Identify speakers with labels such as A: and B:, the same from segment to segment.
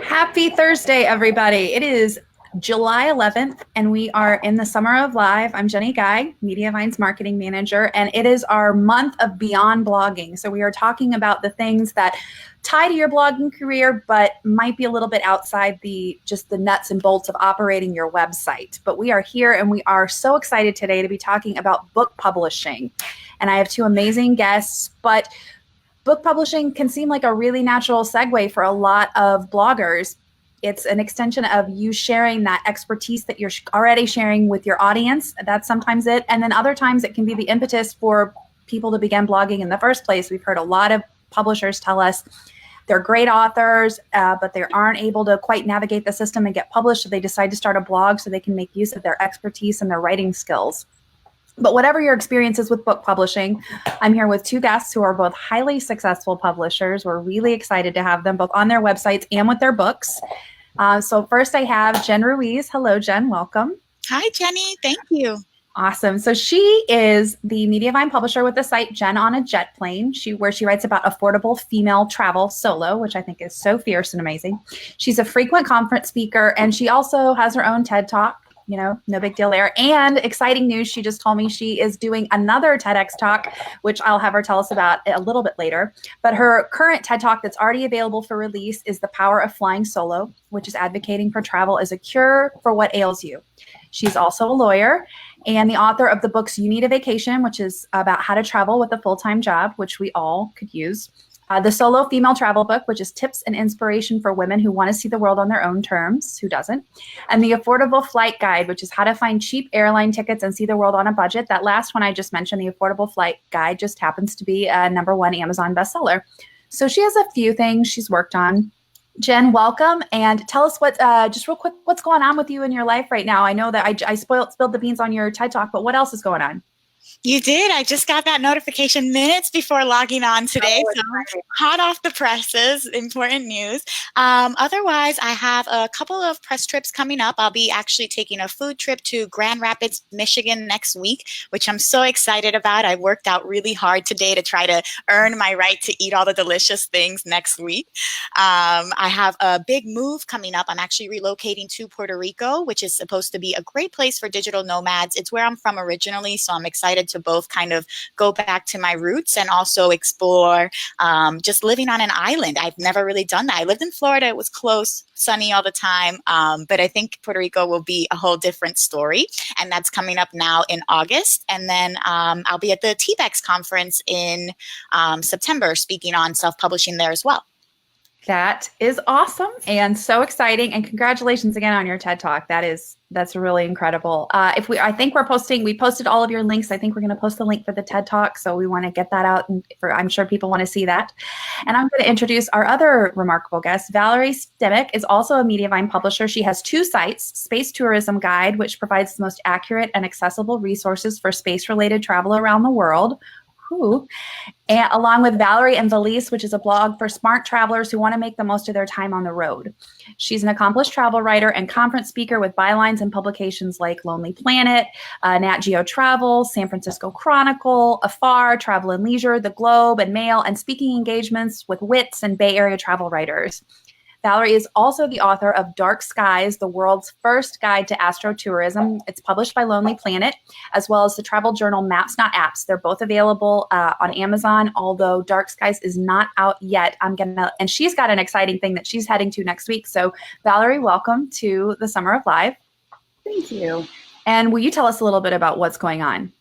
A: Happy Thursday, everybody. It is July 11th, and we are in the summer of live. I'm Jenny Guy, Mediavine's marketing manager, and it is our month of beyond blogging. So we are talking about the things that tie to your blogging career, but might be a little bit outside just the nuts and bolts of operating your website. But we are here, and we are so excited today to be talking about book publishing. And I have two amazing guests, but book publishing can seem like a really natural segue for a lot of bloggers. It's an extension of you sharing that expertise that you're already sharing with your audience. That's sometimes it. And then other times it can be the impetus for people to begin blogging in the first place. We've heard a lot of publishers tell us they're great authors, but they aren't able to quite navigate the system and get published. So they decide to start a blog so they can make use of their expertise and their writing skills. But whatever your experience is with book publishing, I'm here with two guests who are both highly successful publishers. We're really excited to have them both on their websites and with their books. So first I have Jen Ruiz. Hello, Jen. Welcome.
B: Hi, Jenny. Thank you.
A: Awesome. So she is the Mediavine publisher with the site Jen on a Jet Plane, where she writes about affordable female travel solo, which I think is so fierce and amazing. She's a frequent conference speaker, and she also has her own TED Talk. No big deal there. And exciting news, she just told me she is doing another TEDx talk, which I'll have her tell us about a little bit later. But her current TED Talk that's already available for release is The Power of Flying Solo, which is advocating for travel as a cure for what ails you. She's also a lawyer and the author of the books You Need a Vacation, which is about how to travel with a full-time job, which we all could use. The Solo Female Travel Book, which is tips and inspiration for women who want to see the world on their own terms, who doesn't? And the Affordable Flight Guide, which is how to find cheap airline tickets and see the world on a budget. That last one I just mentioned, the Affordable Flight Guide, just happens to be a #1 Amazon bestseller. So she has a few things she's worked on. Jen, welcome, and tell us just real quick, what's going on with you in your life right now? I know that I spilled the beans on your TED Talk, but what else is going on?
B: You did. I just got that notification minutes before logging on today. So hot off the presses, important news. Otherwise, I have a couple of press trips coming up. I'll be actually taking a food trip to Grand Rapids, Michigan next week, which I'm so excited about. I worked out really hard today to try to earn my right to eat all the delicious things next week. I have a big move coming up. I'm actually relocating to Puerto Rico, which is supposed to be a great place for digital nomads. It's where I'm from originally, so I'm excited to both kind of go back to my roots and also explore just living on an island. I've never really done that. I lived in Florida. It was close, sunny all the time. But I think Puerto Rico will be a whole different story. And that's coming up now in August. And then I'll be at the TBEX conference in September, speaking on self-publishing there as well.
A: That is awesome and so exciting. And congratulations again on your TED Talk. That's really incredible. I think we posted all of your links. I think we're going to post the link for the TED Talk. So we want to get that out, and I'm sure people want to see that. And I'm going to introduce our other remarkable guest. Valerie Stimac is also a Mediavine publisher. She has two sites, Space Tourism Guide, which provides the most accurate and accessible resources for space-related travel around the world. And along with Valerie and Valise, which is a blog for smart travelers who want to make the most of their time on the road. She's an accomplished travel writer and conference speaker with bylines in publications like Lonely Planet, Nat Geo Travel, San Francisco Chronicle, Afar, Travel and Leisure, The Globe, and Mail, and speaking engagements with WITS and Bay Area travel writers. Valerie is also the author of Dark Skies, the world's first guide to astrotourism. It's published by Lonely Planet, as well as the travel journal Maps Not Apps. They're both available on Amazon, although Dark Skies is not out yet. And she's got an exciting thing that she's heading to next week. So Valerie, welcome to the Summer of Live.
C: Thank you.
A: And will you tell us a little bit about what's going on?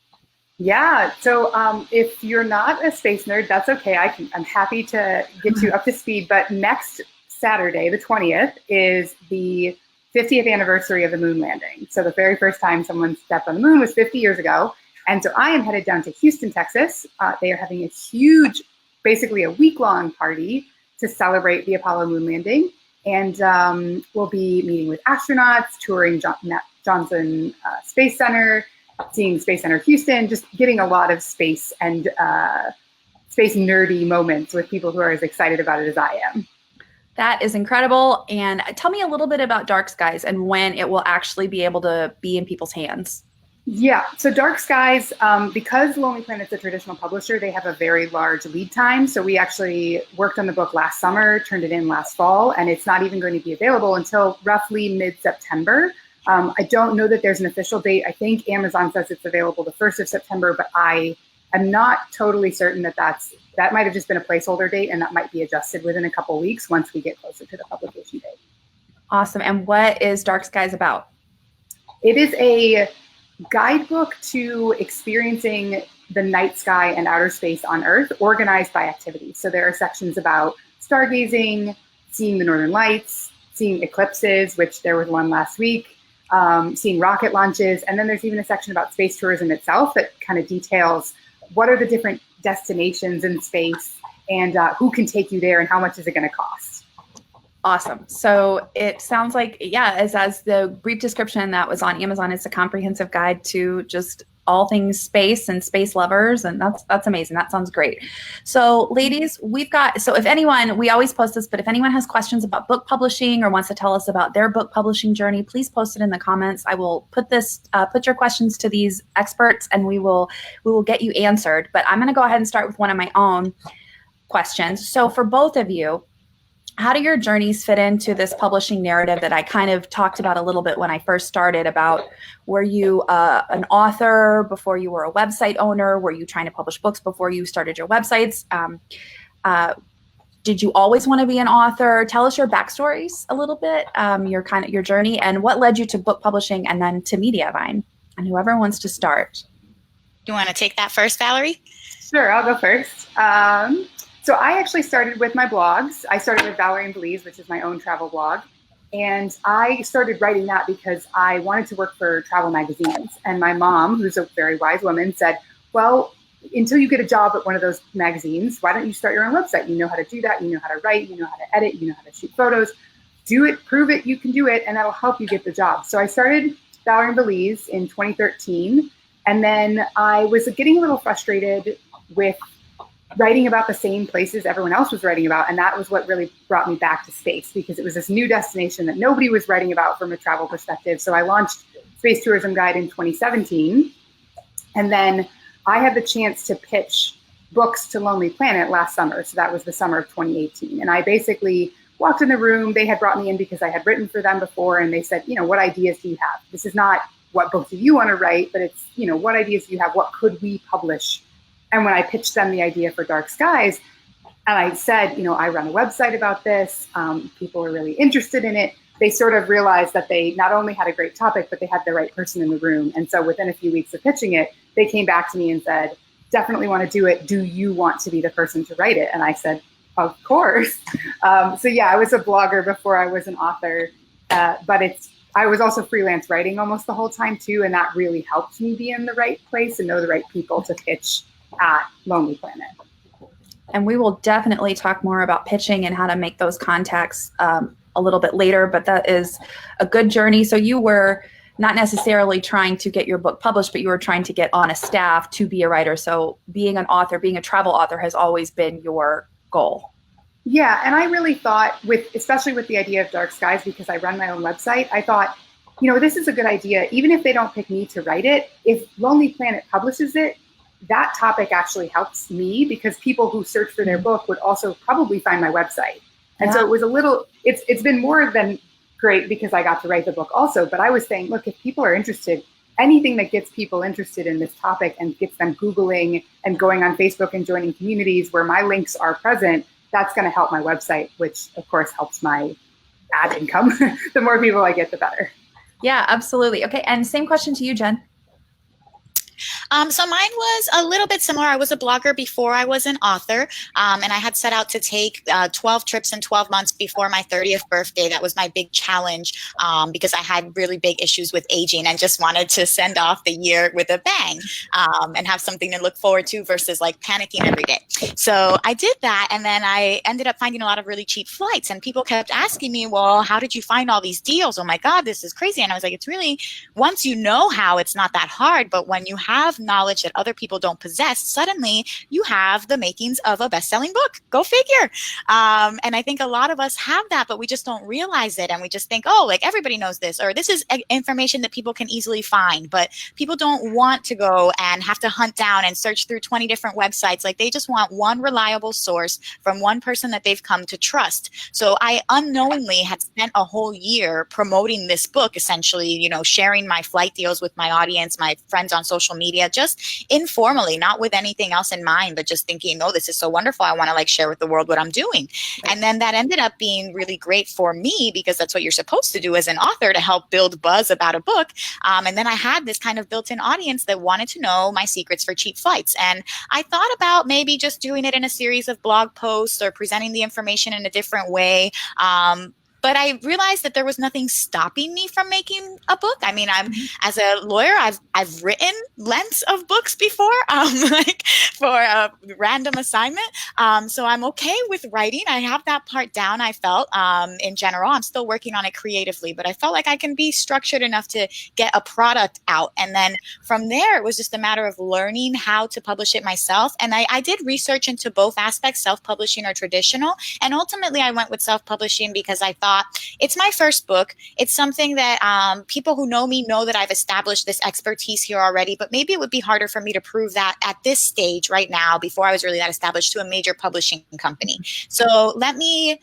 C: Yeah, so if you're not a space nerd, that's okay. I'm happy to get you up to speed, but next Saturday, the 20th, is the 50th anniversary of the moon landing. So the very first time someone stepped on the moon was 50 years ago. And so I am headed down to Houston, Texas. They are having a huge, basically a week-long party to celebrate the Apollo moon landing. And we'll be meeting with astronauts, touring Johnson Space Center, seeing Space Center Houston, just getting a lot of space and space nerdy moments with people who are as excited about it as I am.
A: That is incredible. And tell me a little bit about Dark Skies and when it will actually be able to be in people's hands.
C: Yeah, so Dark Skies, because Lonely Planet's a traditional publisher, they have a very large lead time. So we actually worked on the book last summer, turned it in last fall, and it's not even going to be available until roughly mid-September. I don't know that there's an official date. I think Amazon says it's available the 1st of September, but I am not totally certain that that might have just been a placeholder date, and that might be adjusted within a couple weeks once we get closer to the publication date.
A: Awesome. And what is Dark Skies about?
C: It is a guidebook to experiencing the night sky and outer space on Earth, organized by activity. So there are sections about stargazing, seeing the northern lights, seeing eclipses, which there was one last week, seeing rocket launches. And then there's even a section about space tourism itself that kind of details what are the different destinations in space and who can take you there and how much is it going to cost.
A: Awesome. So it sounds like, yeah, as the brief description that was on Amazon, it's a comprehensive guide to just all things space and space lovers. And that's amazing. That sounds great. So ladies, so if anyone, we always post this, but if anyone has questions about book publishing or wants to tell us about their book publishing journey, please post it in the comments. I will put your questions to these experts and we will get you answered. But I'm going to go ahead and start with one of my own questions. So for both of you, how do your journeys fit into this publishing narrative that I kind of talked about a little bit when I first started about, were you an author before you were a website owner? Were you trying to publish books before you started your websites? Did you always want to be an author? Tell us your backstories a little bit, your journey, and what led you to book publishing and then to Mediavine, and whoever wants to start.
B: You want to take that first, Valerie?
C: Sure, I'll go first. So I actually started with my blogs. I started with Valerie and Valise, which is my own travel blog. And I started writing that because I wanted to work for travel magazines. And my mom, who's a very wise woman, said, well, until you get a job at one of those magazines, why don't you start your own website? You know how to do that. You know how to write. You know how to edit. You know how to shoot photos. Do it, prove it, you can do it, and that'll help you get the job. So I started Valerie and Valise in 2013. And then I was getting a little frustrated with writing about the same places everyone else was writing about. And that was what really brought me back to space, because it was this new destination that nobody was writing about from a travel perspective. So I launched Space Tourism Guide in 2017. And then I had the chance to pitch books to Lonely Planet last summer. So that was the summer of 2018. And I basically walked in the room. They had brought me in because I had written for them before. And they said, what ideas do you have? This is not what book do you want to write, but it's, what ideas do you have? What could we publish? And when I pitched them the idea for Dark Skies, and I said, I run a website about this, people are really interested in it, they sort of realized that they not only had a great topic, but they had the right person in the room. And so within a few weeks of pitching it, they came back to me and said, definitely want to do it. Do you want to be the person to write it? And I said, of course. So yeah, I was a blogger before I was an author, but I was also freelance writing almost the whole time too. And that really helped me be in the right place and know the right people to pitch at Lonely Planet.
A: And we will definitely talk more about pitching and how to make those contacts a little bit later, but that is a good journey. So you were not necessarily trying to get your book published, but you were trying to get on a staff to be a writer. So being an author, being a travel author has always been your goal.
C: Yeah, and I really thought, especially with the idea of Dark Skies, because I run my own website, I thought, this is a good idea. Even if they don't pick me to write it, if Lonely Planet publishes it, that topic actually helps me, because people who search for their book would also probably find my website. And so it was it's been more than great because I got to write the book also. But I was saying, look, if people are interested, anything that gets people interested in this topic and gets them Googling and going on Facebook and joining communities where my links are present, that's going to help my website, which of course helps my ad income. The more people I get, the better.
A: Yeah, absolutely. Okay. And same question to you, Jen.
B: So mine was a little bit similar. I was a blogger before I was an author, and I had set out to take 12 trips in 12 months before my 30th birthday. That was my big challenge because I had really big issues with aging and just wanted to send off the year with a bang and have something to look forward to versus like panicking every day. So I did that, and then I ended up finding a lot of really cheap flights, and people kept asking me, well, how did you find all these deals? Oh my God, this is crazy. And I was like, it's really, once you know how, it's not that hard, but when you have knowledge that other people don't possess, suddenly you have the makings of a best-selling book. Go figure. And I think a lot of us have that, but we just don't realize it. And we just think, oh, like everybody knows this, or this is information that people can easily find. But people don't want to go and have to hunt down and search through 20 different websites. Like, they just want one reliable source from one person that they've come to trust. So I unknowingly had spent a whole year promoting this book, essentially, you know, sharing my flight deals with my audience, my friends on social media, just informally, not with anything else in mind, but just thinking, oh, this is so wonderful. I want to like share with the world what I'm doing. Right. And then that ended up being really great for me, because that's what you're supposed to do as an author, to help build buzz about a book. And then I had this kind of built-in audience that wanted to know my secrets for cheap flights. And I thought about maybe just doing it in a series of blog posts or presenting the information in a different way. But I realized that there was nothing stopping me from making a book. I mean, as a lawyer, I've written lengths of books before, like for a random assignment. So I'm okay with writing. I have that part down, I felt, in general. I'm still working on it creatively, but I felt like I can be structured enough to get a product out. And then from there, it was just a matter of learning how to publish it myself. And I did research into both aspects, self-publishing or traditional. And ultimately, I went with self-publishing because I thought, it's my first book. It's something that people who know me know that I've established this expertise here already, but maybe it would be harder for me to prove that at this stage right now, before I was really that established, to a major publishing company. So let me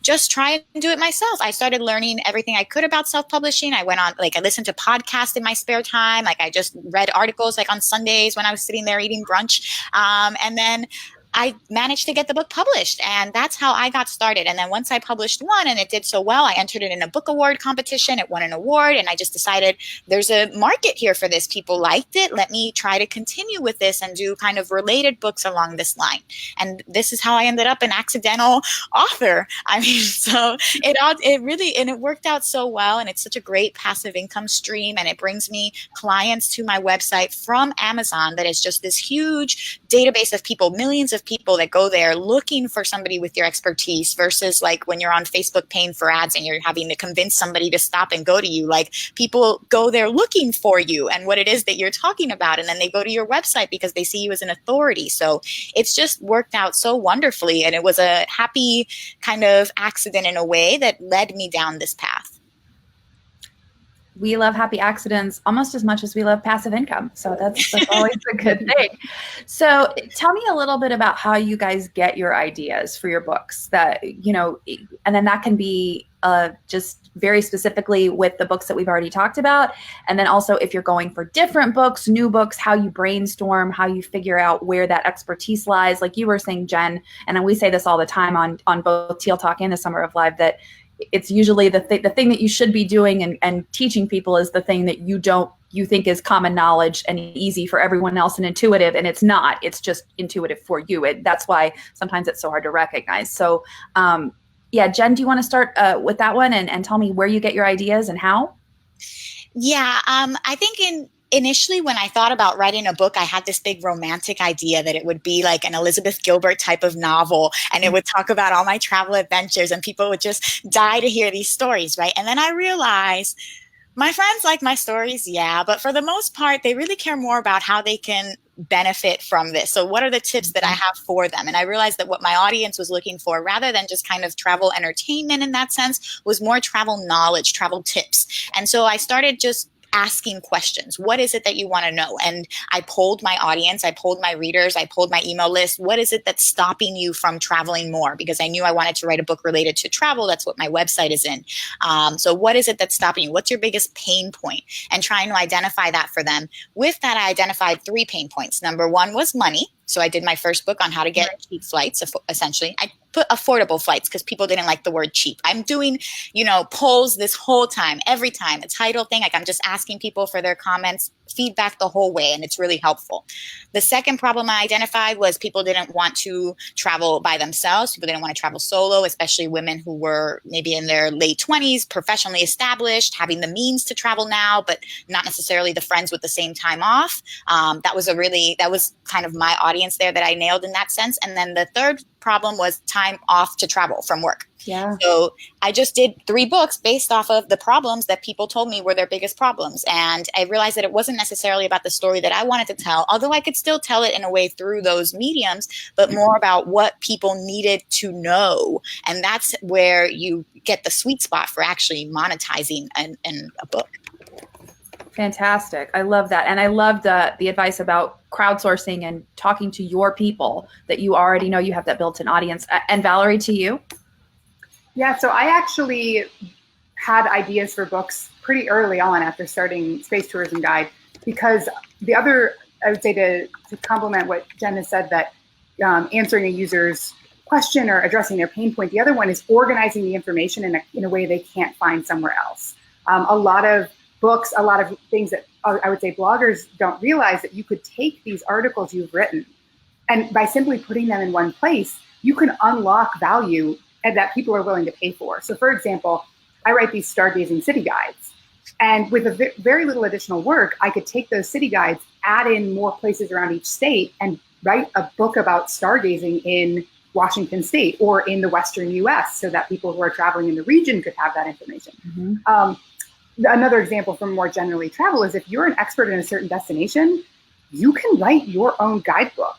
B: just try and do it myself. I started learning everything I could about self-publishing. I went on, like, I listened to podcasts in my spare time. Like, I just read articles like on Sundays when I was sitting there eating brunch. And then I managed to get the book published, and that's how I got started. And then once I published one and it did so well, I entered it in a book award competition. It won an award, and I just decided there's a market here for this. People liked it. Let me try to continue with this and do kind of related books along this line. And this is how I ended up an accidental author. I mean, so it really, and it worked out so well, and it's such a great passive income stream, and it brings me clients to my website from Amazon that is just this huge database of people, millions of people that go there looking for somebody with your expertise, versus like when you're on Facebook paying for ads and you're having to convince somebody to stop and go to you. Like, people go there looking for you and what it is that you're talking about, and then they go to your website because they see you as an authority. So it's just worked out so wonderfully, and it was a happy kind of accident in a way that led me down this path.
A: We love happy accidents almost as much as we love passive income. So that's always a good thing. So tell me a little bit about how you guys get your ideas for your books, that, you know, and then that can be just very specifically with the books that we've already talked about. And then also, if you're going for different books, new books, how you brainstorm, how you figure out where that expertise lies. Like you were saying, Jen, and we say this all the time on both Teal Talk and the Summer of Live, that it's usually the thing that you should be doing and teaching people is the thing that you think is common knowledge and easy for everyone else and intuitive, and it's not. It's just intuitive for you. That's why sometimes it's so hard to recognize. So yeah, Jen, do you want to start with that one and tell me where you get your ideas and how?
B: Yeah, I think initially, when I thought about writing a book, I had this big romantic idea that it would be like an Elizabeth Gilbert type of novel, and it would talk about all my travel adventures, and people would just die to hear these stories, right? And then I realized my friends like my stories, yeah, but for the most part, they really care more about how they can benefit from this. So what are the tips that I have for them? And I realized that what my audience was looking for, rather than just kind of travel entertainment in that sense, was more travel knowledge, travel tips. And so I started just asking questions. What is it that you want to know? And I polled my audience, I polled my readers, I polled my email list. What is it that's stopping you from traveling more? Because I knew I wanted to write a book related to travel. That's what my website is in. So what is it that's stopping you? What's your biggest pain point? And trying to identify that for them. With that, I identified 3 pain points. Number 1 was money. So I did my first book on how to get cheap flights, essentially. I put affordable flights because people didn't like the word cheap. I'm doing, polls this whole time, every time, a title thing. Like, I'm just asking people for their comments, feedback the whole way, and it's really helpful. The second problem I identified was people didn't want to travel by themselves. People didn't want to travel solo, especially women who were maybe in their late 20s, professionally established, having the means to travel now, but not necessarily the friends with the same time off. That was kind of my audience there that I nailed in that sense. And then the third problem was time off to travel from work.
A: Yeah.
B: So I just did 3 books based off of the problems that people told me were their biggest problems. And I realized that it wasn't necessarily about the story that I wanted to tell, although I could still tell it in a way through those mediums, but more about what people needed to know. And that's where you get the sweet spot for actually monetizing a book.
A: Fantastic. I love that. And I love the advice about crowdsourcing and talking to your people that you already know you have that built-in audience. And Valerie, to you?
C: Yeah, so I actually had ideas for books pretty early on after starting Space Tourism Guide, because the other, I would say to complement what Jen has said, that answering a user's question or addressing their pain point, the other one is organizing the information in a way they can't find somewhere else. A lot of books, a lot of things that I would say bloggers don't realize, that you could take these articles you've written, and by simply putting them in one place, you can unlock value and that people are willing to pay for. So for example, I write these stargazing city guides, and with a very little additional work, I could take those city guides, add in more places around each state, and write a book about stargazing in Washington State or in the Western US, so that people who are traveling in the region could have that information. Mm-hmm. Another example from more generally travel is, if you're an expert in a certain destination, you can write your own guidebook.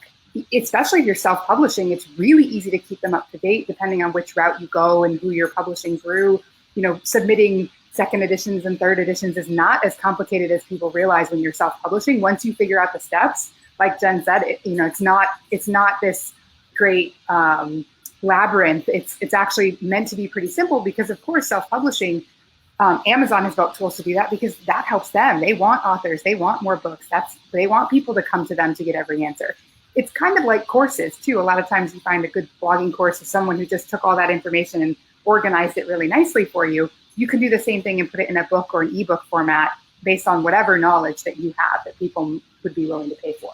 C: Especially if you're self-publishing, it's really easy to keep them up to date depending on which route you go and who you're publishing through. You know, submitting second editions and third editions is not as complicated as people realize when you're self-publishing. Once you figure out the steps, like Jen said, it's not this great labyrinth. It's actually meant to be pretty simple, because of course self-publishing, Amazon has built tools to do that, because that helps them. They want authors, they want more books. They want people to come to them to get every answer. It's kind of like courses too. A lot of times you find a good blogging course is someone who just took all that information and organized it really nicely for you. You can do the same thing and put it in a book or an ebook format based on whatever knowledge that you have that people would be willing to pay for.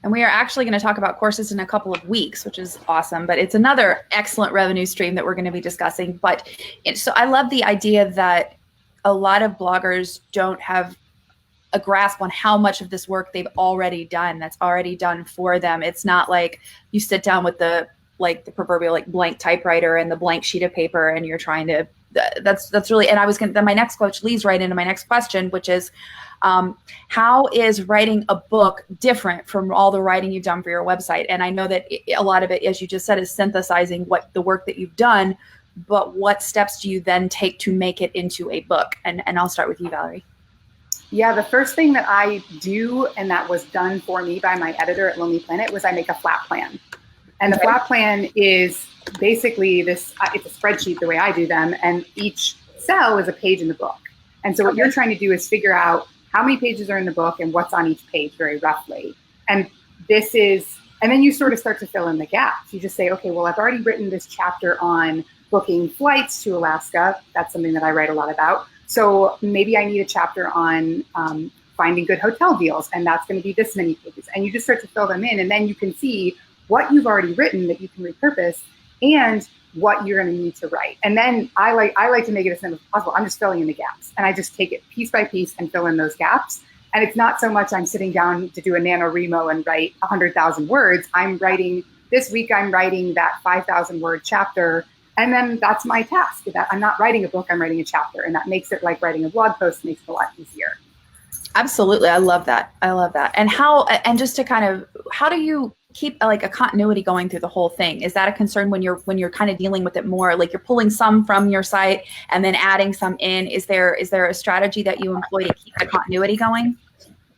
A: And we are actually going to talk about courses in a couple of weeks, which is awesome, but it's another excellent revenue stream that we're going to be discussing. But so I love the idea that a lot of bloggers don't have a grasp on how much of this work they've already done, that's already done for them. It's not like you sit down with the proverbial blank typewriter and the blank sheet of paper and you're trying to, that's really, and I was going to, then my next coach leads right into my next question, which is, how is writing a book different from all the writing you've done for your website? And I know that a lot of it, as you just said, is synthesizing what the work that you've done, but what steps do you then take to make it into a book? And I'll start with you, Valerie.
C: Yeah, the first thing that I do, and that was done for me by my editor at Lonely Planet, was I make a flat plan. And the flat plan is basically this, it's a spreadsheet the way I do them, and each cell is a page in the book. And so what you're trying to do is figure out how many pages are in the book and what's on each page very roughly. And then you sort of start to fill in the gaps. You just say, okay, well, I've already written this chapter on booking flights to Alaska. That's something that I write a lot about. So maybe I need a chapter on finding good hotel deals, and that's going to be this many pages. And you just start to fill them in, and then you can see what you've already written that you can repurpose and what you're going to need to write. And then I like to make it as simple as possible. I'm just filling in the gaps, and I just take it piece by piece and fill in those gaps. And it's not so much I'm sitting down to do a NaNoWriMo and write 100,000 words. This week I'm writing that 5,000 word chapter. And then that's my task. That I'm not writing a book, I'm writing a chapter. And that makes it like writing a blog post, makes it a lot easier.
A: Absolutely. I love that. And just to how do you keep a continuity going through the whole thing? Is that a concern when you're kind of dealing with it more, like you're pulling some from your site and then adding some in? Is there a strategy that you employ to keep the continuity going?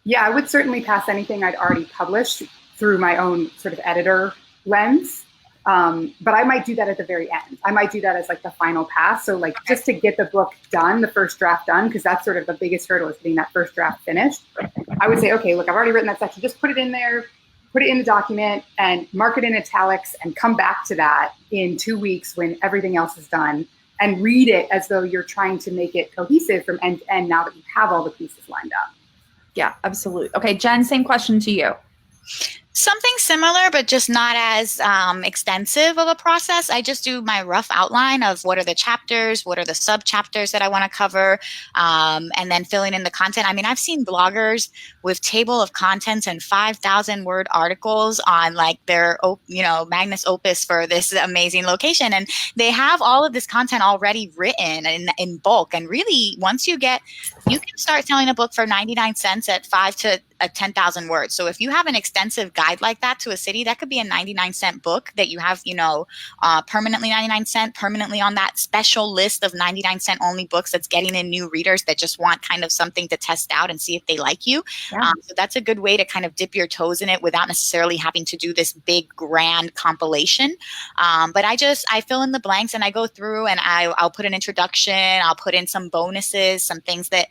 C: Yeah, I would certainly pass anything I'd already published through my own sort of editor lens. But I might do that at the very end. I might do that as like the final pass. So like just to get the book done, the first draft done, because that's sort of the biggest hurdle, is getting that first draft finished. I would say, okay, look, I've already written that section. Just put it in there, put it in the document and mark it in italics, and come back to that in 2 weeks when everything else is done, and read it as though you're trying to make it cohesive from end to end now that you have all the pieces lined up.
A: Yeah, absolutely. Okay, Jen, same question to you.
B: Something similar, but just not as extensive of a process. I just do my rough outline of what are the chapters, what are the sub chapters that I want to cover, and then filling in the content. I mean, I've seen bloggers with table of contents and 5,000 word articles on like their, magnus opus for this amazing location. And they have all of this content already written in bulk. And really, once you can start selling a book for 99 cents at 5 to 10,000 words. So if you have an extensive guide like that to a city, that could be a 99-cent book that you have, permanently 99 cent, permanently on that special list of 99-cent only books that's getting in new readers that just want kind of something to test out and see if they like you.
A: Yeah.
B: So that's a good way to kind of dip your toes in it without necessarily having to do this big grand compilation. But I fill in the blanks and I go through and I'll put an introduction, I'll put in some bonuses, some things that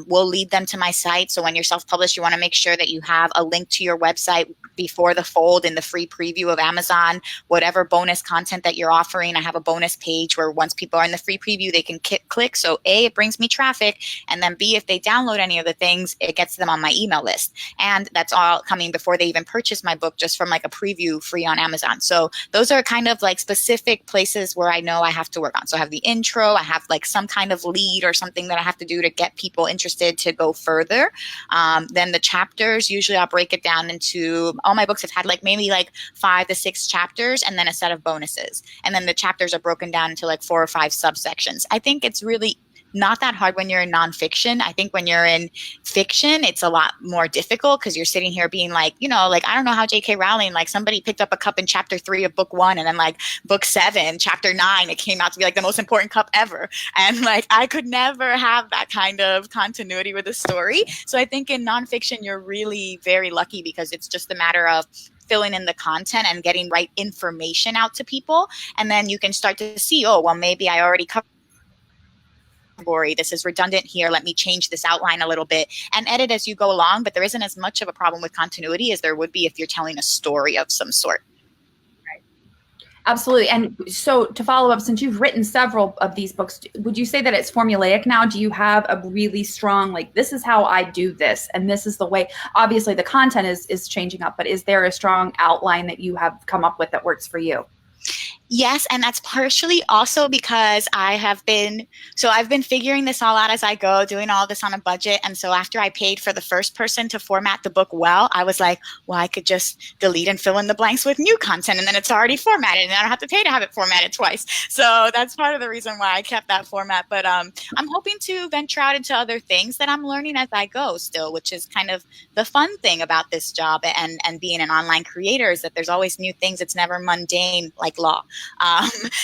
B: will lead them to my site. So when you're self-published, you want to make sure that you have a link to your website before the fold in the free preview of Amazon, whatever bonus content that you're offering. I have a bonus page where once people are in the free preview, they can click. So A, it brings me traffic. And then B, if they download any of the things, it gets them on my email list. And that's all coming before they even purchase my book, just from like a preview free on Amazon. So those are kind of like specific places where I know I have to work on. So I have the intro, I have like some kind of lead or something that I have to do to get people interested to go further. Then the chapters, usually I'll break it down into, all my books have had maybe 5 to 6 chapters and then a set of bonuses. And then the chapters are broken down into 4 or 5 subsections. I think it's really not that hard when you're in nonfiction. I think when you're in fiction, it's a lot more difficult because you're sitting here being I don't know how J.K. Rowling, somebody picked up a cup in chapter 3 of book 1 and then book 7, chapter 9, it came out to be the most important cup ever. And I could never have that kind of continuity with a story. So I think in nonfiction, you're really very lucky because it's just a matter of filling in the content and getting right information out to people. And then you can start to see, oh, well, maybe I already covered this is redundant here. Let me change this outline a little bit and edit as you go along. But there isn't as much of a problem with continuity as there would be if you're telling a story of some sort.
A: Right. Absolutely. And so to follow up, since you've written several of these books, would you say that it's formulaic now? Do you have a really strong, this is how I do this and this is the way? Obviously the content is changing up, but is there a strong outline that you have come up with that works for you?
B: Yes, and that's partially also because I've been figuring this all out as I go, doing all this on a budget. And so after I paid for the first person to format the book well, I was like, well, I could just delete and fill in the blanks with new content and then it's already formatted and I don't have to pay to have it formatted twice. So that's part of the reason why I kept that format. But I'm hoping to venture out into other things that I'm learning as I go still, which is kind of the fun thing about this job and being an online creator is that there's always new things. It's never mundane like law.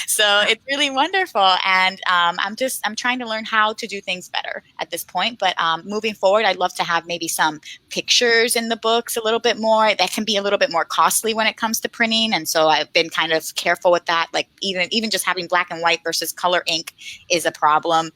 B: So it's really wonderful. And I'm trying to learn how to do things better at this point. But moving forward, I'd love to have maybe some pictures in the books a little bit more. That can be a little bit more costly when it comes to printing. And so I've been kind of careful with that. Even just having black and white versus color ink is a problem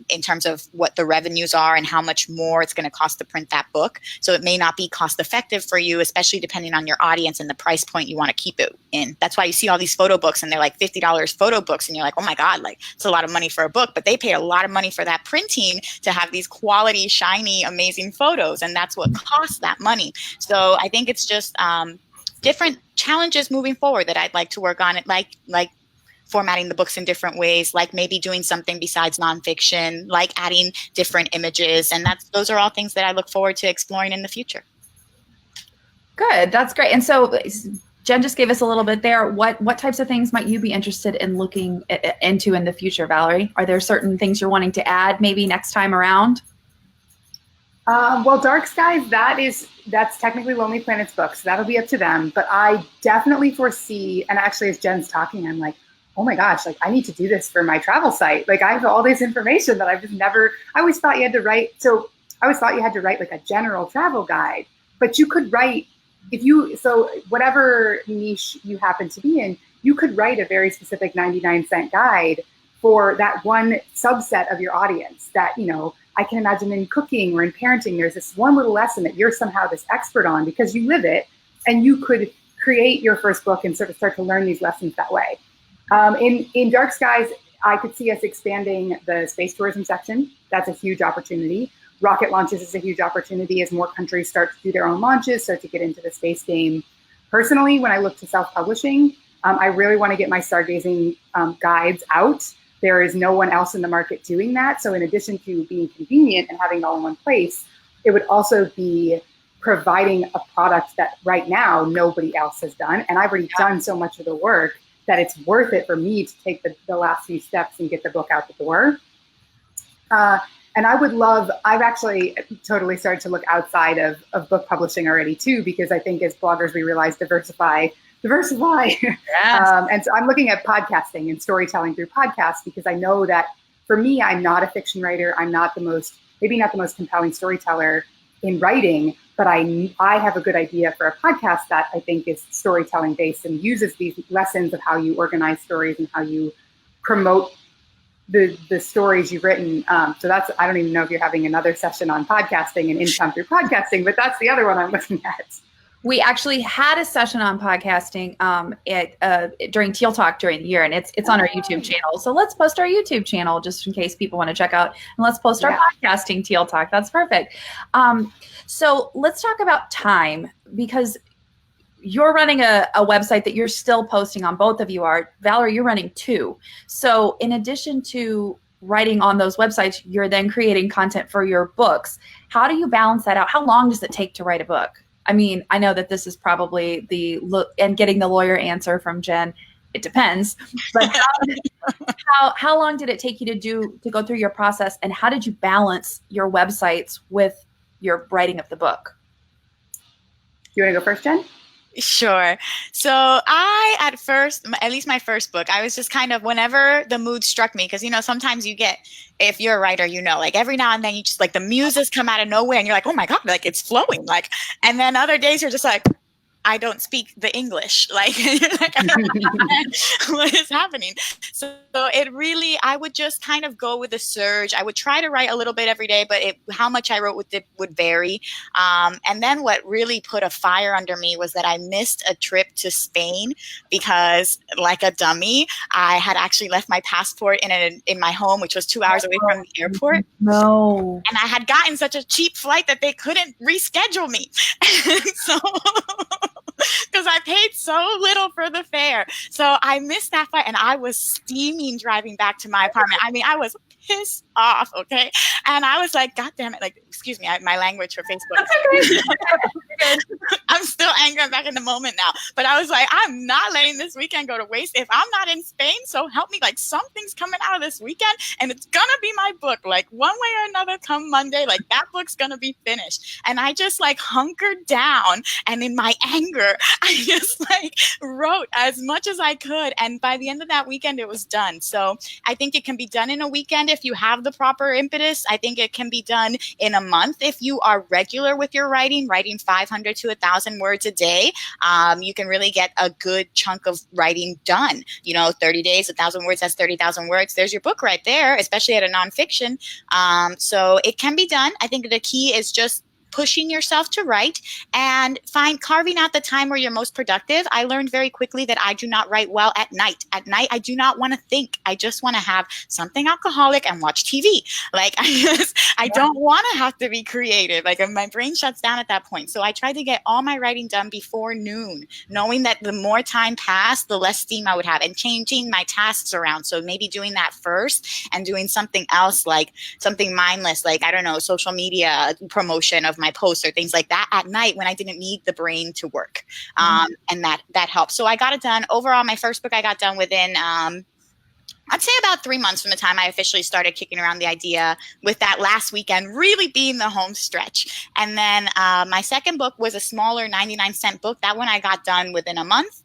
B: in terms of what the revenues are and how much more it's going to cost to print that book. So it may not be cost effective for you, especially depending on your audience and the price point you want to keep it in. That's why you see all these photo books and they're $50 photo books. And you're like, oh my God, it's a lot of money for a book, but they paid a lot of money for that printing to have these quality, shiny, amazing photos. And that's what costs that money. So I think it's just different challenges moving forward that I'd like to work on it, like formatting the books in different ways, like maybe doing something besides nonfiction, like adding different images. And those are all things that I look forward to exploring in the future.
A: Good. That's great. And so Jen just gave us a little bit there. What types of things might you be interested in looking into in the future, Valerie? Are there certain things you're wanting to add maybe next time around?
C: Well, Dark Skies, that's technically Lonely Planet's book, so that'll be up to them. But I definitely foresee, and actually as Jen's talking, I'm like, oh my gosh, I need to do this for my travel site. I have all this information that I've just never, I always thought you had to write a general travel guide, but you could write, so whatever niche you happen to be in, you could write a very specific 99-cent guide for that one subset of your audience that, I can imagine in cooking or in parenting, there's this one little lesson that you're somehow this expert on because you live it, and you could create your first book and sort of start to learn these lessons that way. In Dark Skies, I could see us expanding the space tourism section. That's a huge opportunity. rocket launches is a huge opportunity as more countries start to do their own launches, start to get into the space game. Personally, when I look to self-publishing, I really want to get my stargazing guides out. There is no one else in the market doing that. So in addition to being convenient and having it all in one place, it would also be providing a product that right now nobody else has done. And I've already done so much of the work that it's worth it for me to take the last few steps and get the book out the door. And I would love, I've actually totally started to look outside of book publishing already too, because I think as bloggers, we realize diversify. Yes. And so I'm looking at podcasting and storytelling through podcasts, because I know that for me, I'm not a fiction writer. I'm not maybe not the most compelling storyteller in writing, but I have a good idea for a podcast that I think is storytelling based and uses these lessons of how you organize stories and how you promote the stories you've written. So that's, I don't even know if you're having another session on podcasting and income through podcasting, but that's the other one I'm looking at.
A: We actually had a session on podcasting during Teal Talk during the year, and it's on our YouTube channel. So let's post our YouTube channel just in case people want to check out, and let's post our podcasting Teal Talk. That's perfect. So let's talk about time, because you're running a website that you're still posting on. Both of you are. Valerie, you're running 2. So in addition to writing on those websites, you're then creating content for your books. How do you balance that out? How long does it take to write a book? I mean, I know that this is probably and getting the lawyer answer from Jen, it depends. But how long did it take you to go through your process, and how did you balance your websites with your writing of the book?
C: You want to go first, Jen?
B: Sure. So at least my first book, I was just kind of, whenever the mood struck me, because, sometimes you get, if you're a writer, like every now and then you just like the muses come out of nowhere and you're like, oh my God, like it's flowing. Like, and then other days you're just like, I don't speak the English. Like, I don't know what is happening. So it really, I would just kind of go with a surge. I would try to write a little bit every day, but how much I wrote with it would vary. And then what really put a fire under me was that I missed a trip to Spain because, like a dummy, I had actually left my passport in my home, which was 2 hours away from the airport.
A: No.
B: And I had gotten such a cheap flight that they couldn't reschedule me. So because I paid so little for the fare. So I missed that flight, and I was steaming driving back to my apartment. I mean, I was pissed off, okay? And I was like, God damn it. Like, excuse me, my language for Facebook. I'm still angry. I'm back in the moment now. But I was like, I'm not letting this weekend go to waste. If I'm not in Spain, so help me. Like, something's coming out of this weekend, and it's going to be my book. Like, one way or another, come Monday, like, that book's going to be finished. And I just, like, hunkered down, and in my anger, I just, like, wrote as much as I could. And by the end of that weekend, it was done. So I think it can be done in a weekend if you have the proper impetus. I think it can be done in a month if you are regular with your writing 500 to 1,000 words a day. You can really get a good chunk of writing done. 30 days, 1,000 words, that's 30,000 words. There's your book right there, especially at a nonfiction. So it can be done. I think the key is just pushing yourself to write and carving out the time where you're most productive. I learned very quickly that I do not write well at night. At night, I do not want to think. I just want to have something alcoholic and watch TV. Like, I don't want to have to be creative. Like, my brain shuts down at that point. So I try to get all my writing done before noon, knowing that the more time passed, the less steam I would have, and changing my tasks around. So maybe doing that first and doing something else, like something mindless, like, I don't know, social media promotion of my posts or things like that at night when I didn't need the brain to work. And that helps. So I got it done. Overall, my first book I got done within, I'd say about 3 months from the time I officially started kicking around the idea, with that last weekend really being the home stretch. And then my second book was a smaller 99-cent book. That one I got done within a month,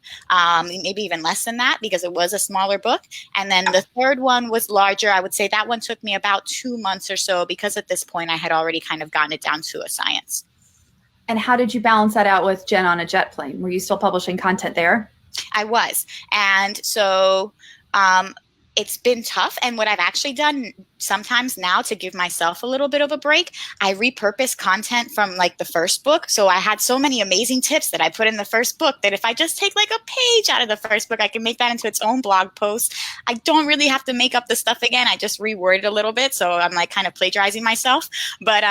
B: maybe even less than that, because it was a smaller book. And then the third one was larger. I would say that one took me about 2 months or so, because at this point I had already kind of gotten it down to a science.
A: And how did you balance that out with Jen on a jet plane? Were you still publishing content there?
B: I was. And so it's been tough. And what I've actually done sometimes now, to give myself a little bit of a break, I repurpose content from like the first book. So I had so many amazing tips that I put in the first book that if I just take like a page out of the first book, I can make that into its own blog post. I don't really have to make up the stuff again. I just reword it a little bit. So I'm like kind of plagiarizing myself. But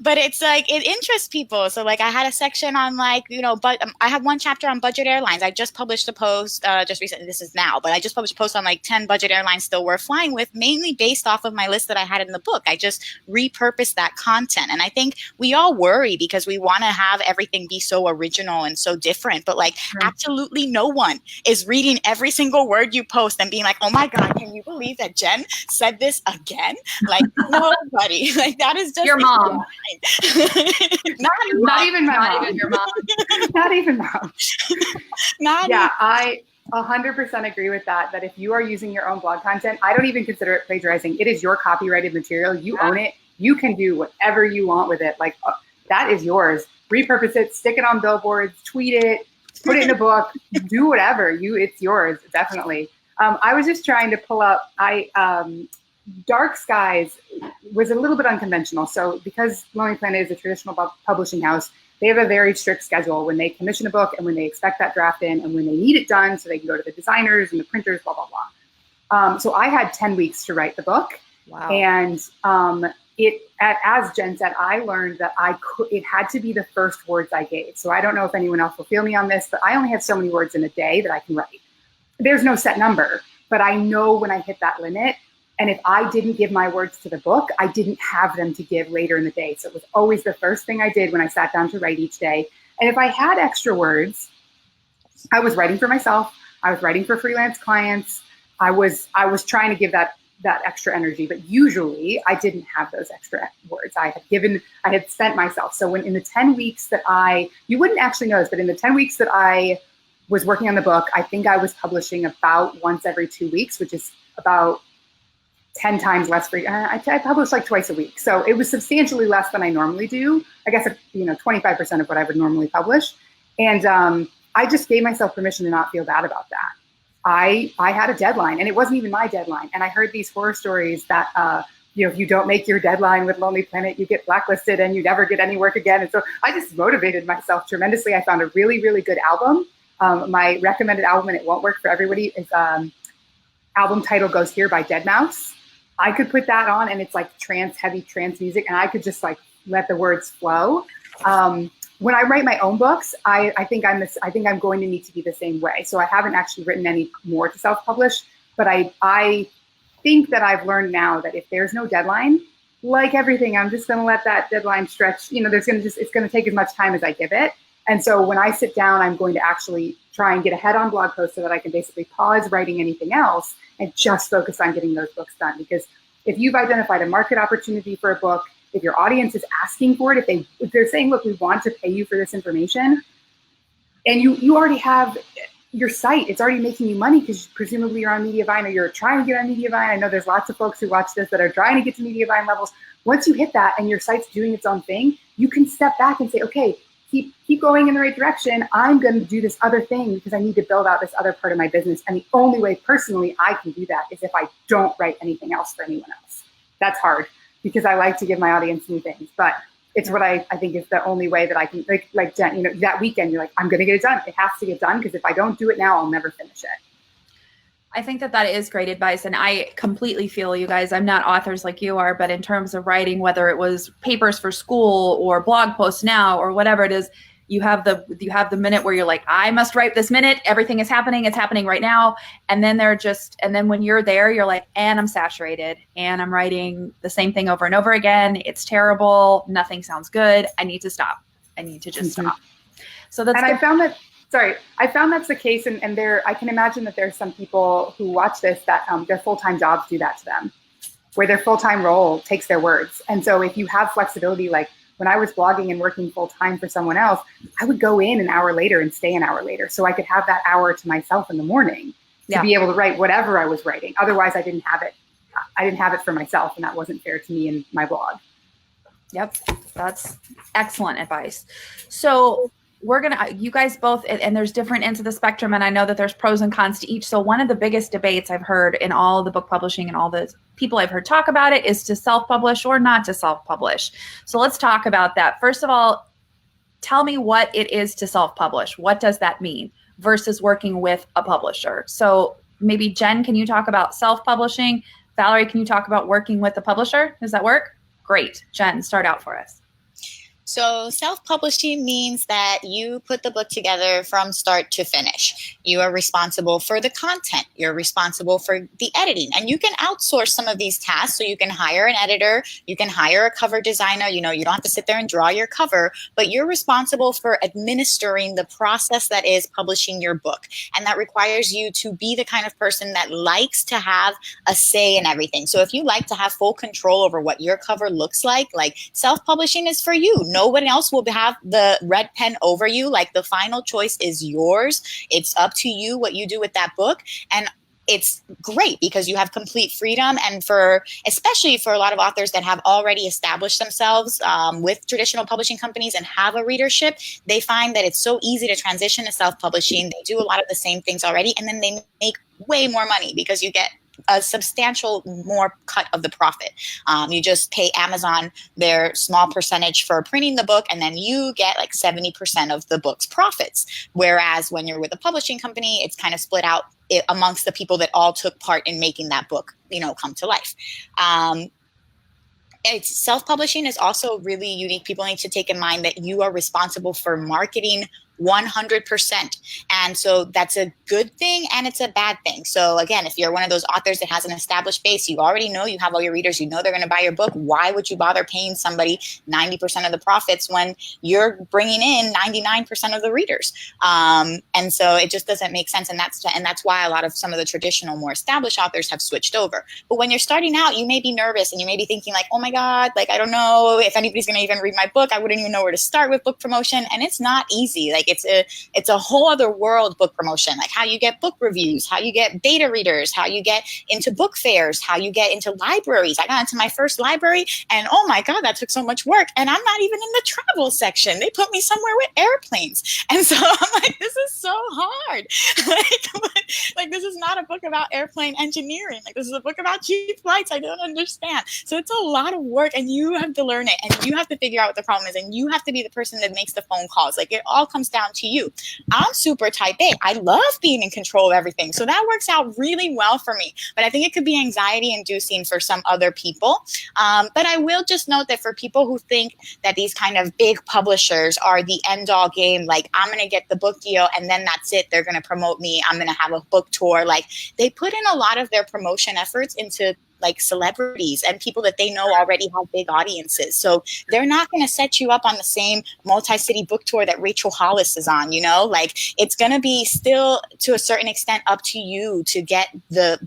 B: it's like, it interests people. So like I had a section on like, but I have one chapter on budget airlines. I just published a post just recently. This is now, but I just published a post on like 10 budget airlines still worth flying with, mainly based off of my list that I had in the book. I just repurposed that content. And I think we all worry because we want to have everything be so original and so different, but like absolutely no one is reading every single word you post and being like, oh my God, can you believe that Jen said this again? Like nobody. Like that is just
A: your mom.
C: not even my mom.
A: Not even your mom.
C: Not even mom.
B: Yeah,
C: I 100% agree with that if you are using your own blog content, I don't even consider it plagiarizing. It is your copyrighted material. You own it. You can do whatever you want with it. Like that is yours. Repurpose it, stick it on billboards, tweet it, put it in a book, do whatever. It's yours, definitely. I was just trying to pull up, Dark Skies was a little bit unconventional. So because Lonely Planet is a traditional publishing house, they have a very strict schedule when they commission a book and when they expect that draft in and when they need it done so they can go to the designers and the printers, blah, blah, blah. So I had 10 weeks to write the book.
A: Wow.
C: And as Jen said, I learned that it had to be the first words I gave. So I don't know if anyone else will feel me on this, but I only have so many words in a day that I can write. There's no set number, but I know when I hit that limit. And if I didn't give my words to the book, I didn't have them to give later in the day. So it was always the first thing I did when I sat down to write each day. And if I had extra words, I was writing for myself. I was writing for freelance clients. I was trying to give that extra energy, but usually I didn't have those extra words. I had spent myself. So when in the 10 weeks that you wouldn't actually notice, but in the 10 weeks that I was working on the book, I think I was publishing about once every 2 weeks, which is about 10 times less I publish like twice a week. So it was substantially less than I normally do. I guess, 25% of what I would normally publish. And I just gave myself permission to not feel bad about that. I had a deadline and it wasn't even my deadline. And I heard these horror stories that, if you don't make your deadline with Lonely Planet, you get blacklisted and you never get any work again. And so I just motivated myself tremendously. I found a really, really good album. My recommended album, and it won't work for everybody, is album title goes here by Deadmau5. I could put that on and it's like heavy trance music and I could just like let the words flow. When I write my own books, I think I'm going to need to be the same way. So I haven't actually written any more to self-publish, but I think that I've learned now that if there's no deadline, like everything, I'm just going to let that deadline stretch. It's going to take as much time as I give it. And so when I sit down, I'm going to actually try and get ahead on blog posts so that I can basically pause writing anything else and just focus on getting those books done. Because if you've identified a market opportunity for a book, if your audience is asking for it, if they're saying, look, we want to pay you for this information, and you already have your site, it's already making you money because presumably you're on Mediavine or you're trying to get on Mediavine. I know there's lots of folks who watch this that are trying to get to Mediavine levels. Once you hit that and your site's doing its own thing, you can step back and say, okay, keep going in the right direction. I'm going to do this other thing because I need to build out this other part of my business. And the only way personally I can do that is if I don't write anything else for anyone else. That's hard because I like to give my audience new things, but it's what I think is the only way that I can, like Jen, that weekend, you're like, I'm going to get it done. It has to get done because if I don't do it now, I'll never finish it.
A: I think that is great advice. And I completely feel you guys. I'm not authors like you are, but in terms of writing, whether it was papers for school or blog posts now or whatever it is, you have the minute where you're like, I must write this minute. Everything is happening. It's happening right now. And then when you're there, you're like, and I'm saturated and I'm writing the same thing over and over again. It's terrible. Nothing sounds good. I need to stop. I need to just stop. So that's,
C: and I found that's the case. And I can imagine that there's some people who watch this that their full-time jobs do that to them, where their full-time role takes their words. And so if you have flexibility, like when I was blogging and working full-time for someone else, I would go in an hour later and stay an hour later. So I could have that hour to myself in the morning to be able to write whatever I was writing. Otherwise I didn't have it. I didn't have it for myself, and that wasn't fair to me and my blog.
A: Yep. That's excellent advice. So you guys both, and there's different ends of the spectrum, and I know that there's pros and cons to each. So one of the biggest debates I've heard in all the book publishing and all the people I've heard talk about it is to self-publish or not to self-publish. So let's talk about that. First of all, tell me what it is to self-publish. What does that mean versus working with a publisher? So maybe Jen, can you talk about self-publishing? Valerie, can you talk about working with a publisher? Does that work? Great. Jen, start out for us.
B: So self-publishing means that you put the book together from start to finish. You are responsible for the content. You're responsible for the editing. And you can outsource some of these tasks. So you can hire an editor. You can hire a cover designer. You don't have to sit there and draw your cover, but you're responsible for administering the process that is publishing your book. And that requires you to be the kind of person that likes to have a say in everything. So if you like to have full control over what your cover looks like self-publishing is for you. No one else will have the red pen over you. Like, the final choice is yours. It's up to you what you do with that book. And it's great because you have complete freedom. And especially for a lot of authors that have already established themselves with traditional publishing companies and have a readership, they find that it's so easy to transition to self-publishing. They do a lot of the same things already, and then they make way more money because you get a substantial more cut of the profit. You just pay Amazon their small percentage for printing the book, and then you get 70% of the book's profits. Whereas when you're with a publishing company, it's kind of split out amongst the people that all took part in making that book, come to life. It's self-publishing is also really unique. People need to take in mind that you are responsible for marketing 100%. And so that's a good thing and it's a bad thing. So again, if you're one of those authors that has an established base, you already know you have all your readers, they're going to buy your book. Why would you bother paying somebody 90% of the profits when you're bringing in 99% of the readers? And so it just doesn't make sense. And that's why a lot of some of the traditional, more established authors have switched over. But when you're starting out, you may be nervous and you may be thinking oh my God, I don't know if anybody's going to even read my book. I wouldn't even know where to start with book promotion. And it's not easy. It's a whole other world, book promotion, how you get book reviews, how you get beta readers, how you get into book fairs, how you get into libraries. I got into my first library and oh my God, that took so much work. And I'm not even in the travel section. They put me somewhere with airplanes. And so I'm this is so hard. This is not a book about airplane engineering. This is a book about cheap flights. I don't understand. So it's a lot of work and you have to learn it and you have to figure out what the problem is and you have to be the person that makes the phone calls. It all comes down to you. I'm super type A. I love being in control of everything. So that works out really well for me. But I think it could be anxiety inducing for some other people. But I will just note that for people who think that these kind of big publishers are the end all game, I'm going to get the book deal and then that's it. They're going to promote me. I'm going to have a book tour. They put in a lot of their promotion efforts into celebrities and people that they know already have big audiences. So they're not going to set you up on the same multi-city book tour that Rachel Hollis is on, it's going to be still to a certain extent up to you to get the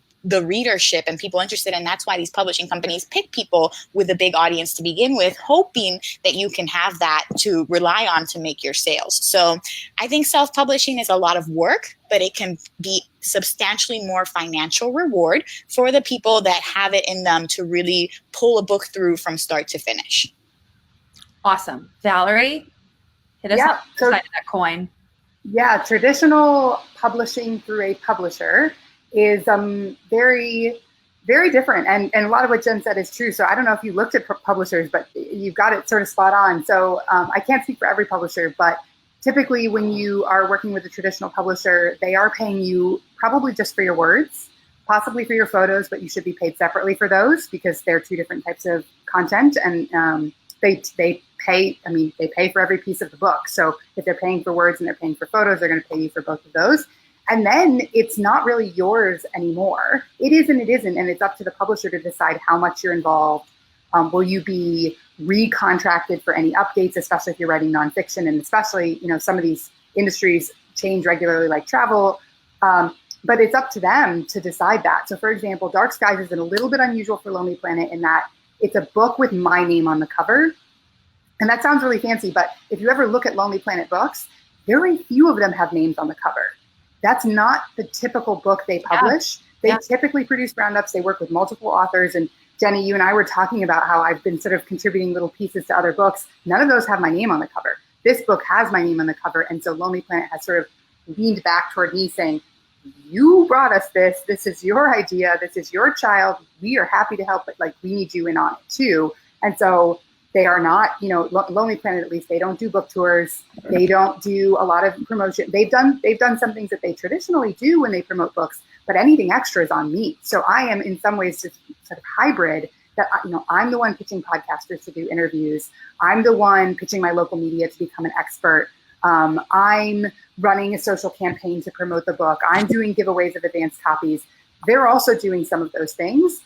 B: readership and people interested. And that's why these publishing companies pick people with a big audience to begin with, hoping that you can have that to rely on to make your sales. So I think self-publishing is a lot of work, but it can be substantially more financial reward for the people that have it in them to really pull a book through from start to finish.
A: Awesome. Valerie, hit us on the side of that coin.
C: Yeah, traditional publishing through a publisher is very, very different. And a lot of what Jen said is true. So I don't know if you looked at publishers, but you've got it sort of spot on. So I can't speak for every publisher, but typically when you are working with a traditional publisher, they are paying you probably just for your words, possibly for your photos, but you should be paid separately for those because they're two different types of content. And they pay for every piece of the book. So if they're paying for words and they're paying for photos, they're going to pay you for both of those. And then it's not really yours anymore. It is and it isn't. And it's up to the publisher to decide how much you're involved. Will you be recontracted for any updates, especially if you're writing nonfiction? And especially, some of these industries change regularly like travel. But it's up to them to decide that. So for example, Dark Skies is a little bit unusual for Lonely Planet in that it's a book with my name on the cover. And that sounds really fancy, but if you ever look at Lonely Planet books, very few of them have names on the cover. That's not the typical book they publish. They typically produce roundups. They work with multiple authors. And Jenny, you and I were talking about how I've been sort of contributing little pieces to other books. None of those have my name on the cover. this book has my name on the cover. And so Lonely Planet has sort of leaned back toward me saying, you brought us this. This is your idea. This is your child. We are happy to help, but like, we need you in on it too. And so they are not, you know, Lonely Planet, at least, they don't do book tours. They don't do a lot of promotion. They've done some things that they traditionally do when they promote books, but anything extra is on me. So I am in some ways just sort of hybrid that, you know, I'm the one pitching podcasters to do interviews. I'm the one pitching my local media to become an expert. I'm running a social campaign to promote the book. I'm doing giveaways of advanced copies. They're also doing some of those things,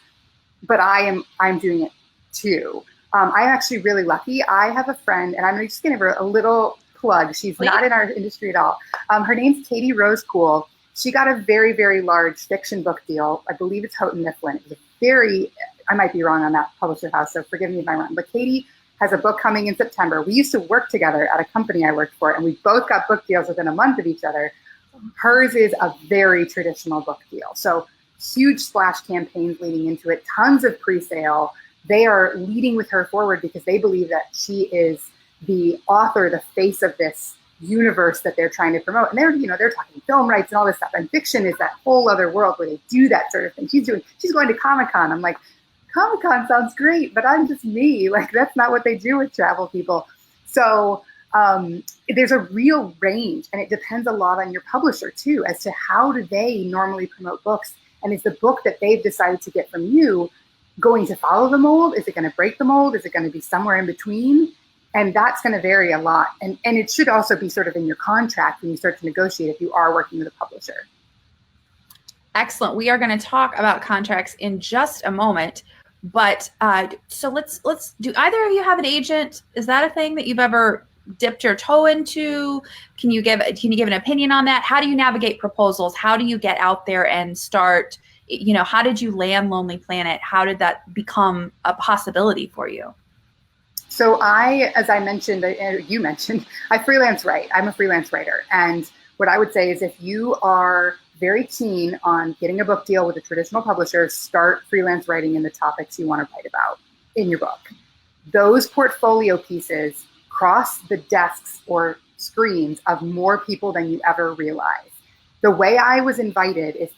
C: but I'm doing it too. I'm actually really lucky. I have a friend, and I'm just going to give her a little plug. She's not in our industry at all. Her name's Katie Rose Cool. She got a very, very large fiction book deal. I believe it's Houghton Mifflin. It was a very, I might be wrong on that publisher house, so forgive me if I'm wrong. But Katie has a book coming in September. We used to work together at a company I worked for, and we both got book deals within a month of each other. Hers is a very traditional book deal. So huge splash campaigns leading into it, tons of pre-sale. They are leading with her forward because they believe that she is the author, the face of this universe that they're trying to promote. And they're talking film rights and all this stuff. And fiction is that whole other world where they do that sort of thing. She's going to Comic-Con. I'm like, Comic-Con sounds great, but I'm just me. Like, that's not what they do with travel people. So there's a real range, and it depends a lot on your publisher too, as to how do they normally promote books. And is the book that they've decided to get from you going to follow the mold? Is it going to break the mold? Is it going to be somewhere in between? And that's going to vary a lot. And it should also be sort of in your contract when you start to negotiate if you are working with a publisher.
A: Excellent. We are going to talk about contracts in just a moment. But so let's do either of you have an agent? Is that a thing that you've ever dipped your toe into? Can you give an opinion on that? How do you navigate proposals? How do you get out there and start? You know, how did you land Lonely Planet? How did that become a possibility for you?
C: So as I mentioned, you mentioned, I freelance write. I'm a freelance writer. And what I would say is if you are very keen on getting a book deal with a traditional publisher, start freelance writing in the topics you want to write about in your book. Those portfolio pieces cross the desks or screens of more people than you ever realize. The way I was invited is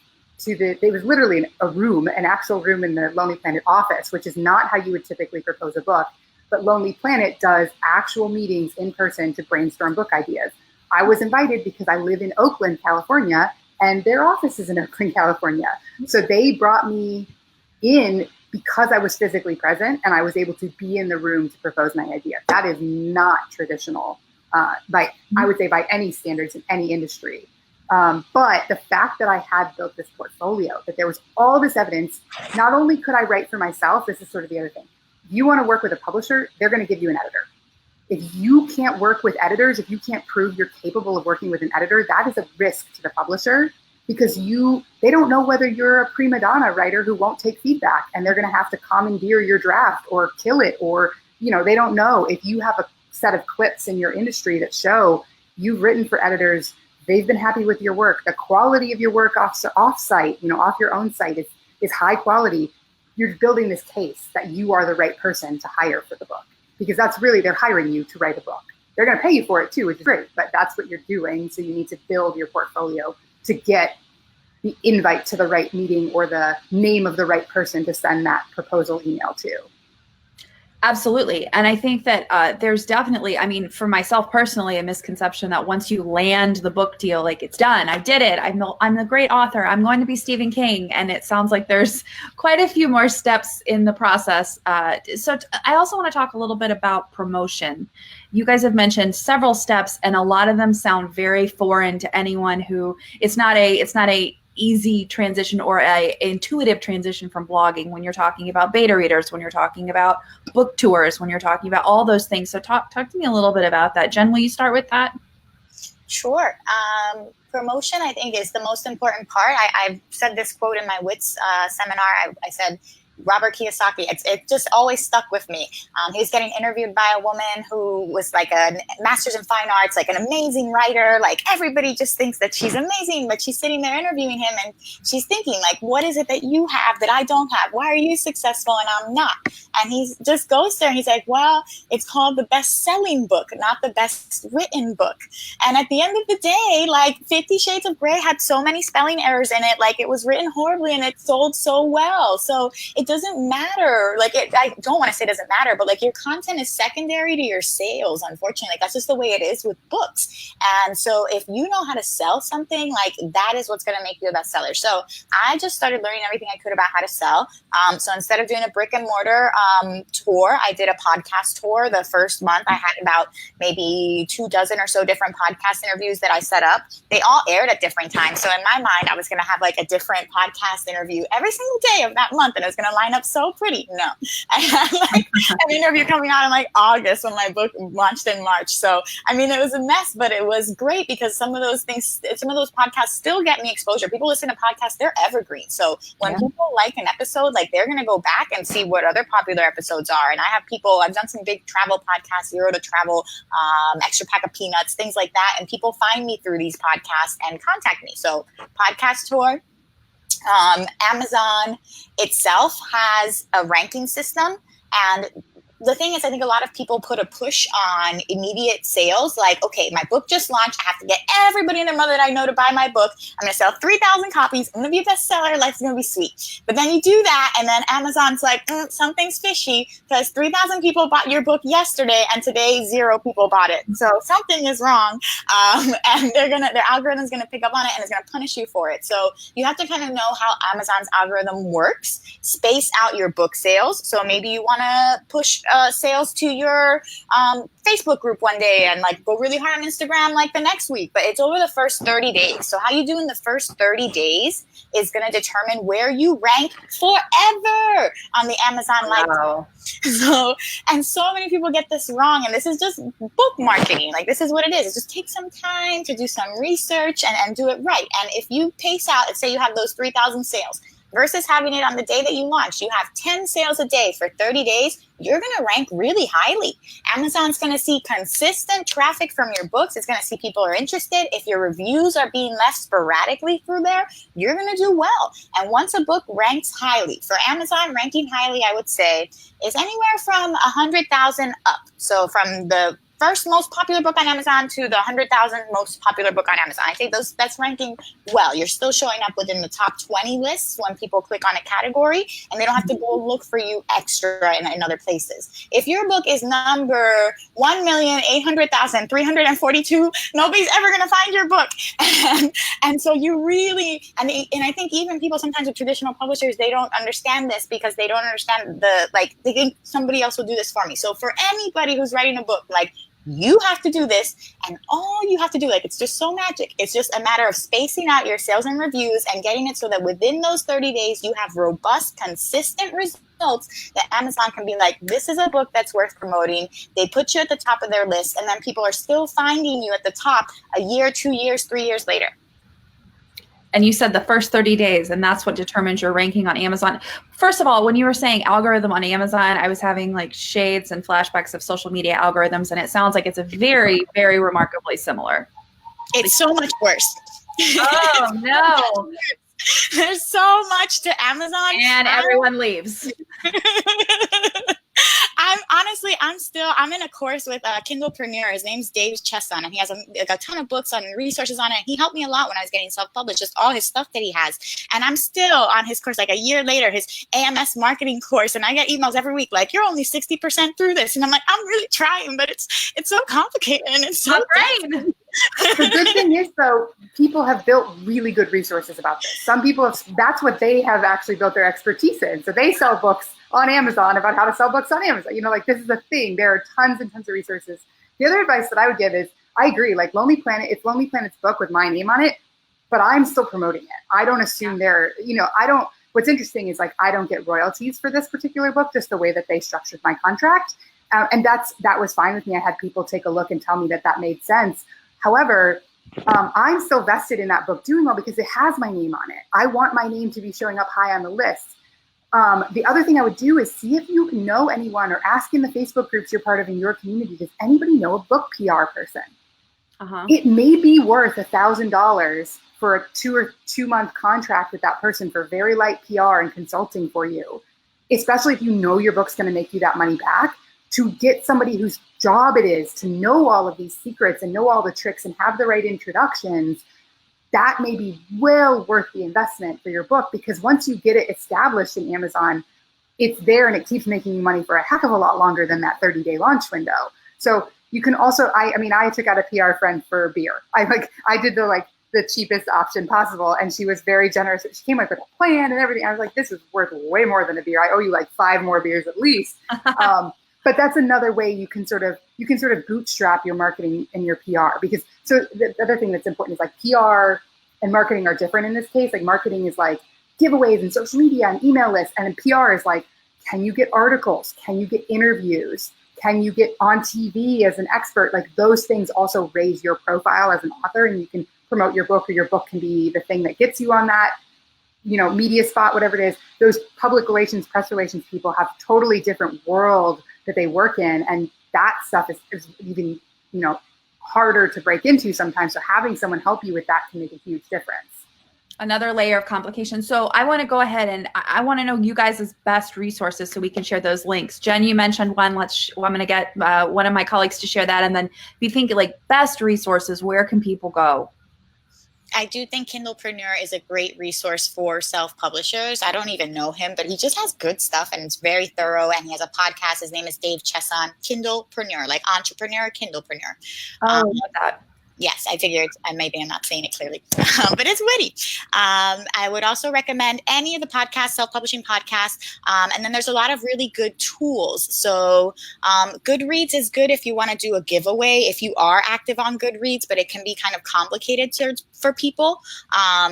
C: it was literally an actual room in the Lonely Planet office, which is not how you would typically propose a book. But Lonely Planet does actual meetings in person to brainstorm book ideas. I was invited because I live in Oakland, California, and their office is in Oakland, California. So they brought me in because I was physically present and I was able to be in the room to propose my idea. That is not traditional, I would say by any standards in any industry. But the fact that I had built this portfolio, that there was all this evidence, not only could I write for myself, this is sort of the other thing. If you want to work with a publisher, they're going to give you an editor. If you can't work with editors, if you can't prove you're capable of working with an editor, that is a risk to the publisher because they don't know whether you're a prima donna writer who won't take feedback and they're going to have to commandeer your draft or kill it, or, they don't know if you have a set of clips in your industry that show you've written for editors, they've been happy with your work, the quality of your work off-site, off your own site is high quality. You're building this case that you are the right person to hire for the book. Because that's really, they're hiring you to write a book. They're going to pay you for it too, which is great, but that's what you're doing. So you need to build your portfolio to get the invite to the right meeting or the name of the right person to send that proposal email to.
A: Absolutely. And I think that there's definitely, for myself personally, a misconception that once you land the book deal, like it's done, I did it, I'm the great author, I'm going to be Stephen King. And it sounds like there's quite a few more steps in the process. So I also want to talk a little bit about promotion. You guys have mentioned several steps and a lot of them sound very foreign to anyone who it's not a easy transition or a intuitive transition from blogging when you're talking about beta readers, when you're talking about book tours, when you're talking about all those things. So talk to me a little bit about that. Jen, will you start with that?
B: Sure. Promotion, I think, is the most important part. I've said this quote in my WITS seminar. I said, Robert Kiyosaki. It just always stuck with me. He was getting interviewed by a woman who was like a master's in fine arts, like an amazing writer. Like everybody just thinks that she's amazing, but she's sitting there interviewing him and she's thinking like, what is it that you have that I don't have? Why are you successful and I'm not? And he just goes there and he's like, well, it's called the best-selling book, not the best written book. And at the end of the day, like 50 Shades of Grey had so many spelling errors in it. Like it was written horribly and it sold so well. So it doesn't matter. Like I don't want to say it doesn't matter, but like your content is secondary to your sales, unfortunately. Like that's just the way it is with books. And so if you know how to sell something, like that is what's going to make you a bestseller. So I just started learning everything I could about how to sell. So instead of doing a brick and mortar tour, I did a podcast tour. The first month I had about maybe 24 or so different podcast interviews that I set up. They all aired at different times. So in my mind, I was going to have like a different podcast interview every single day of that month. And it was going to line up so pretty. No, I had like an interview coming out in like August when my book launched in March. So, I mean, it was a mess, but it was great because some of those podcasts still get me exposure. People listen to podcasts, they're evergreen. So when people like an episode, like they're going to go back and see what other popular episodes are. And I have people, I've done some big travel podcasts, Zero to Travel, Extra Pack of Peanuts, things like that. And people find me through these podcasts and contact me. So podcast tour. Amazon itself has a ranking system, and the thing is, I think a lot of people put a push on immediate sales. Like, okay, my book just launched. I have to get everybody and their mother that I know to buy my book. I'm going to sell 3,000 copies. I'm going to be a bestseller. Life's going to be sweet. But then you do that, and then Amazon's like, something's fishy because 3,000 people bought your book yesterday, and today 0 people bought it. So something is wrong, and their algorithm's going to pick up on it, and it's going to punish you for it. So you have to kind of know how Amazon's algorithm works. Space out your book sales. So maybe you want to push sales to your Facebook group one day and like go really hard on Instagram like the next week, but it's over the first 30 days. So how you do in the first 30 days is going to determine where you rank forever on the Amazon
C: Wow.
B: So many people get this wrong, and this is just book marketing. Like this is what it is. It just takes some time to do some research and do it right. And if you pace out, let's say you have those 3,000 sales, versus having it on the day that you launch, you have 10 sales a day for 30 days, you're going to rank really highly. Amazon's going to see consistent traffic from your books. It's going to see people are interested. If your reviews are being left sporadically through there, you're going to do well. And once a book ranks highly, for Amazon, ranking highly, I would say, is anywhere from 100,000 up. So from the first most popular book on Amazon to the 100,000 most popular book on Amazon. I think that's ranking well. You're still showing up within the top 20 lists when people click on a category, and they don't have to go look for you extra in other places. If your book is number 1,800,342, nobody's ever going to find your book. And so you really, and I think even people sometimes with traditional publishers, they don't understand this because they don't understand they think somebody else will do this for me. So for anybody who's writing a book, like, you have to do this, and all you have to do, like, it's just so magic. It's just a matter of spacing out your sales and reviews and getting it so that within those 30 days, you have robust, consistent results that Amazon can be like, this is a book that's worth promoting. They put you at the top of their list, and then people are still finding you at the top a year, 2 years, 3 years later.
A: And you said the first 30 days, and that's what determines your ranking on Amazon. First of all, when you were saying algorithm on Amazon, I was having like shades and flashbacks of social media algorithms, and it sounds like it's a very, very remarkably similar.
B: It's so much worse.
A: Oh, no.
B: There's so much to Amazon.
A: And everyone leaves.
B: I'm in a course with a Kindlepreneur. His name's Dave Chesson, and he has a ton of books on resources on it. He helped me a lot when I was getting self-published, just all his stuff that he has. And I'm still on his course, like a year later, his AMS marketing course. And I get emails every week, like, you're only 60% through this. And I'm like, I'm really trying, but it's so complicated and it's so
A: great.
C: The good thing is, though, people have built really good resources about this. Some people that's what they have actually built their expertise in. So they sell books on Amazon about how to sell books on Amazon. You know, like, this is a thing. There are tons and tons of resources. The other advice that I would give is, I agree, like Lonely Planet, it's Lonely Planet's book with my name on it, but I'm still promoting it. I don't assume what's interesting is, like, I don't get royalties for this particular book, just the way that they structured my contract. And that was fine with me. I had people take a look and tell me that made sense. However, I'm still vested in that book doing well because it has my name on it. I want my name to be showing up high on the list. The other thing I would do is see if you know anyone or ask in the Facebook groups you're part of in your community, does anybody know a book PR person? It may be worth $1,000 for a 2-month contract with that person for very light PR and consulting for you, especially if you know your book's going to make you that money back, to get somebody whose job it is to know all of these secrets and know all the tricks and have the right introductions. That may be well worth the investment for your book, because once you get it established in Amazon, it's there and it keeps making you money for a heck of a lot longer than that 30-day launch window. So you can also, I took out a PR friend for beer. I did the cheapest option possible, and she was very generous. She came up with a plan and everything. I was like, this is worth way more than a beer. I owe you like 5 more beers at least. But that's another way you can sort of bootstrap your marketing and your PR, because so the other thing that's important is like PR and marketing are different in this case. Like marketing is like giveaways and social media and email lists, and then PR is like, can you get articles? Can you get interviews? Can you get on TV as an expert? Like those things also raise your profile as an author, and you can promote your book, or your book can be the thing that gets you on that, media spot, whatever it is. Those public relations, press relations people have totally different world that they work in, and that stuff is even, harder to break into sometimes. So having someone help you with that can make a huge difference.
A: Another layer of complication. So I want to go ahead and I want to know you guys' best resources so we can share those links. Jen, you mentioned one. I'm going to get one of my colleagues to share that. And then if you think like best resources, where can people go?
B: I do think Kindlepreneur is a great resource for self-publishers. I don't even know him, but he just has good stuff and it's very thorough. And he has a podcast. His name is Dave Chesson. Kindlepreneur, like entrepreneur, Kindlepreneur.
A: Oh, I love that.
B: Yes, I figured, maybe I'm not saying it clearly, but it's witty. I would also recommend any of the podcasts, self-publishing podcasts. And then there's a lot of really good tools. So Goodreads is good if you want to do a giveaway, if you are active on Goodreads, but it can be kind of complicated for people.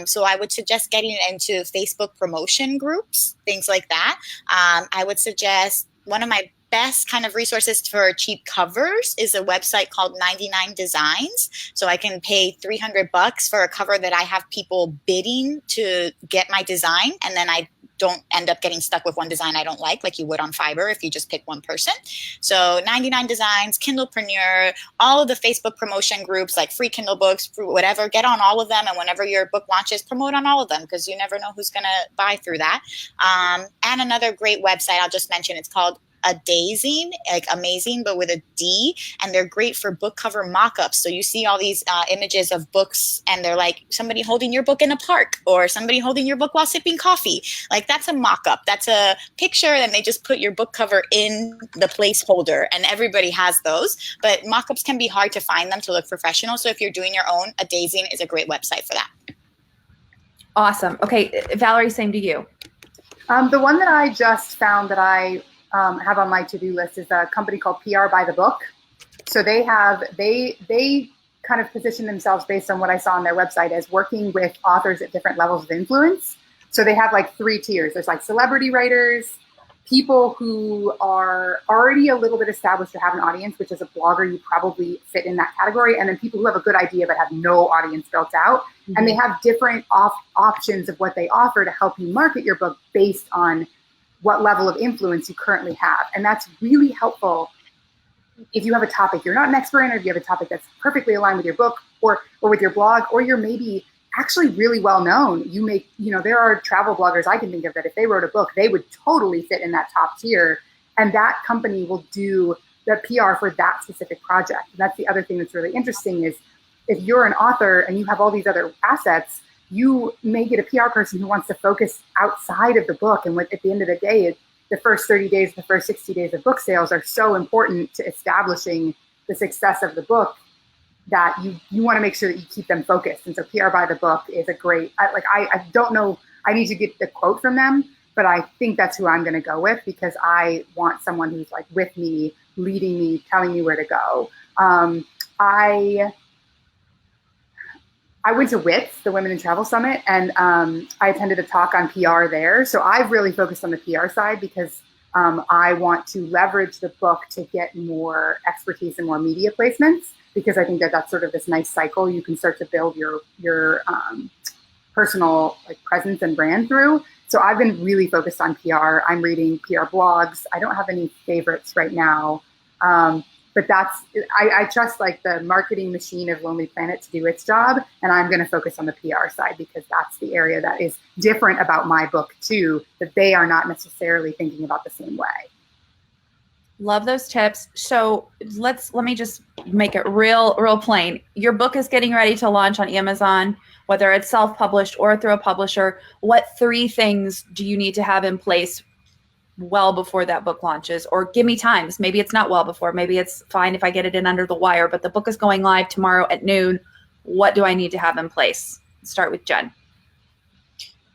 B: So I would suggest getting into Facebook promotion groups, things like that. I would suggest one of my best kind of resources for cheap covers is a website called 99 Designs. So I can pay $300 for a cover that I have people bidding to get my design. And then I don't end up getting stuck with one design I don't like you would on Fiverr if you just pick one person. So 99 Designs, Kindlepreneur, all of the Facebook promotion groups like Free Kindle Books, whatever, get on all of them. And whenever your book launches, promote on all of them, because you never know who's going to buy through that. And another great website I'll just mention, it's called Adazine, like amazing, but with a D, and they're great for book cover mock-ups. So you see all these images of books, and they're like somebody holding your book in a park, or somebody holding your book while sipping coffee. Like that's a mock-up. That's a picture, and they just put your book cover in the placeholder, and everybody has those. But mock-ups can be hard to find them to look professional. So if you're doing your own, Adazine is a great website for that.
A: Awesome. Okay, Valerie, same to you.
C: The one that I just found that I have on my to-do list is a company called PR by the Book. So they kind of position themselves based on what I saw on their website as working with authors at different levels of influence. So they have like 3 tiers. There's like celebrity writers, people who are already a little bit established or have an audience, which as a blogger, you probably fit in that category. And then people who have a good idea but have no audience built out. Mm-hmm. And they have different options of what they offer to help you market your book based on what level of influence you currently have. And that's really helpful if you have a topic you're not an expert in, or if you have a topic that's perfectly aligned with your book or with your blog, or you're maybe actually really well known. There are travel bloggers I can think of that if they wrote a book, they would totally fit in that top tier. And that company will do the PR for that specific project. And that's the other thing that's really interesting is if you're an author and you have all these other assets, you may get a PR person who wants to focus outside of the book. And at the end of the day, the first 30 days, the first 60 days of book sales are so important to establishing the success of the book that you want to make sure that you keep them focused. And so PR by the Book is a great, I don't know, I need to get the quote from them, but I think that's who I'm going to go with, because I want someone who's like with me, leading me, telling me where to go. I went to WITS, the Women in Travel Summit, and I attended a talk on PR there. So I've really focused on the PR side because I want to leverage the book to get more expertise and more media placements, because I think that's sort of this nice cycle you can start to build your personal presence and brand through. So I've been really focused on PR. I'm reading PR blogs. I don't have any favorites right now. But I trust like the marketing machine of Lonely Planet to do its job. And I'm going to focus on the PR side because that's the area that is different about my book too, that they are not necessarily thinking about the same way.
A: Love those tips. So let me just make it real plain. Your book is getting ready to launch on Amazon, whether it's self-published or through a publisher. What 3 things do you need to have in place well before that book launches? Or give me times. Maybe it's not well before. Maybe it's fine if I get it in under the wire, but the book is going live tomorrow at noon. What do I need to have in place? Start with Jen.